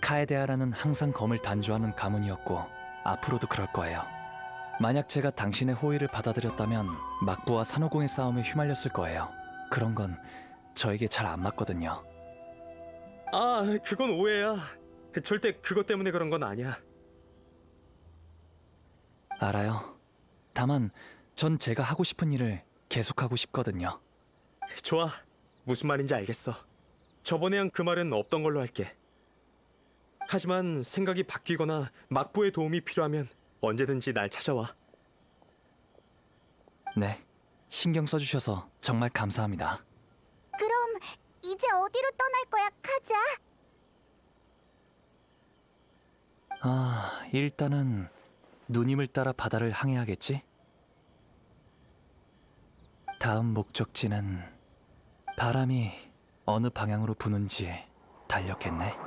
카에데아라는 항상 검을 단조하는 가문이었고 앞으로도 그럴 거예요. 만약 제가 당신의 호의를 받아들였다면 막부와 산호공의 싸움에 휘말렸을 거예요. 그런 건 저에게 잘 안 맞거든요. 아, 그건 오해야. 절대 그것 때문에 그런 건 아니야. 알아요. 다만 전 제가 하고 싶은 일을 계속하고 싶거든요. 좋아. 무슨 말인지 알겠어. 저번에랑 그 말은 없던 걸로 할게. 하지만 생각이 바뀌거나 막부의 도움이 필요하면 언제든지 날 찾아와. 네, 신경 써주셔서 정말 감사합니다. 그럼 이제 어디로 떠날 거야, 카자? 아, 일단은 누님을 따라 바다를 항해하겠지? 다음 목적지는 바람이 어느 방향으로 부는지에 달렸겠네.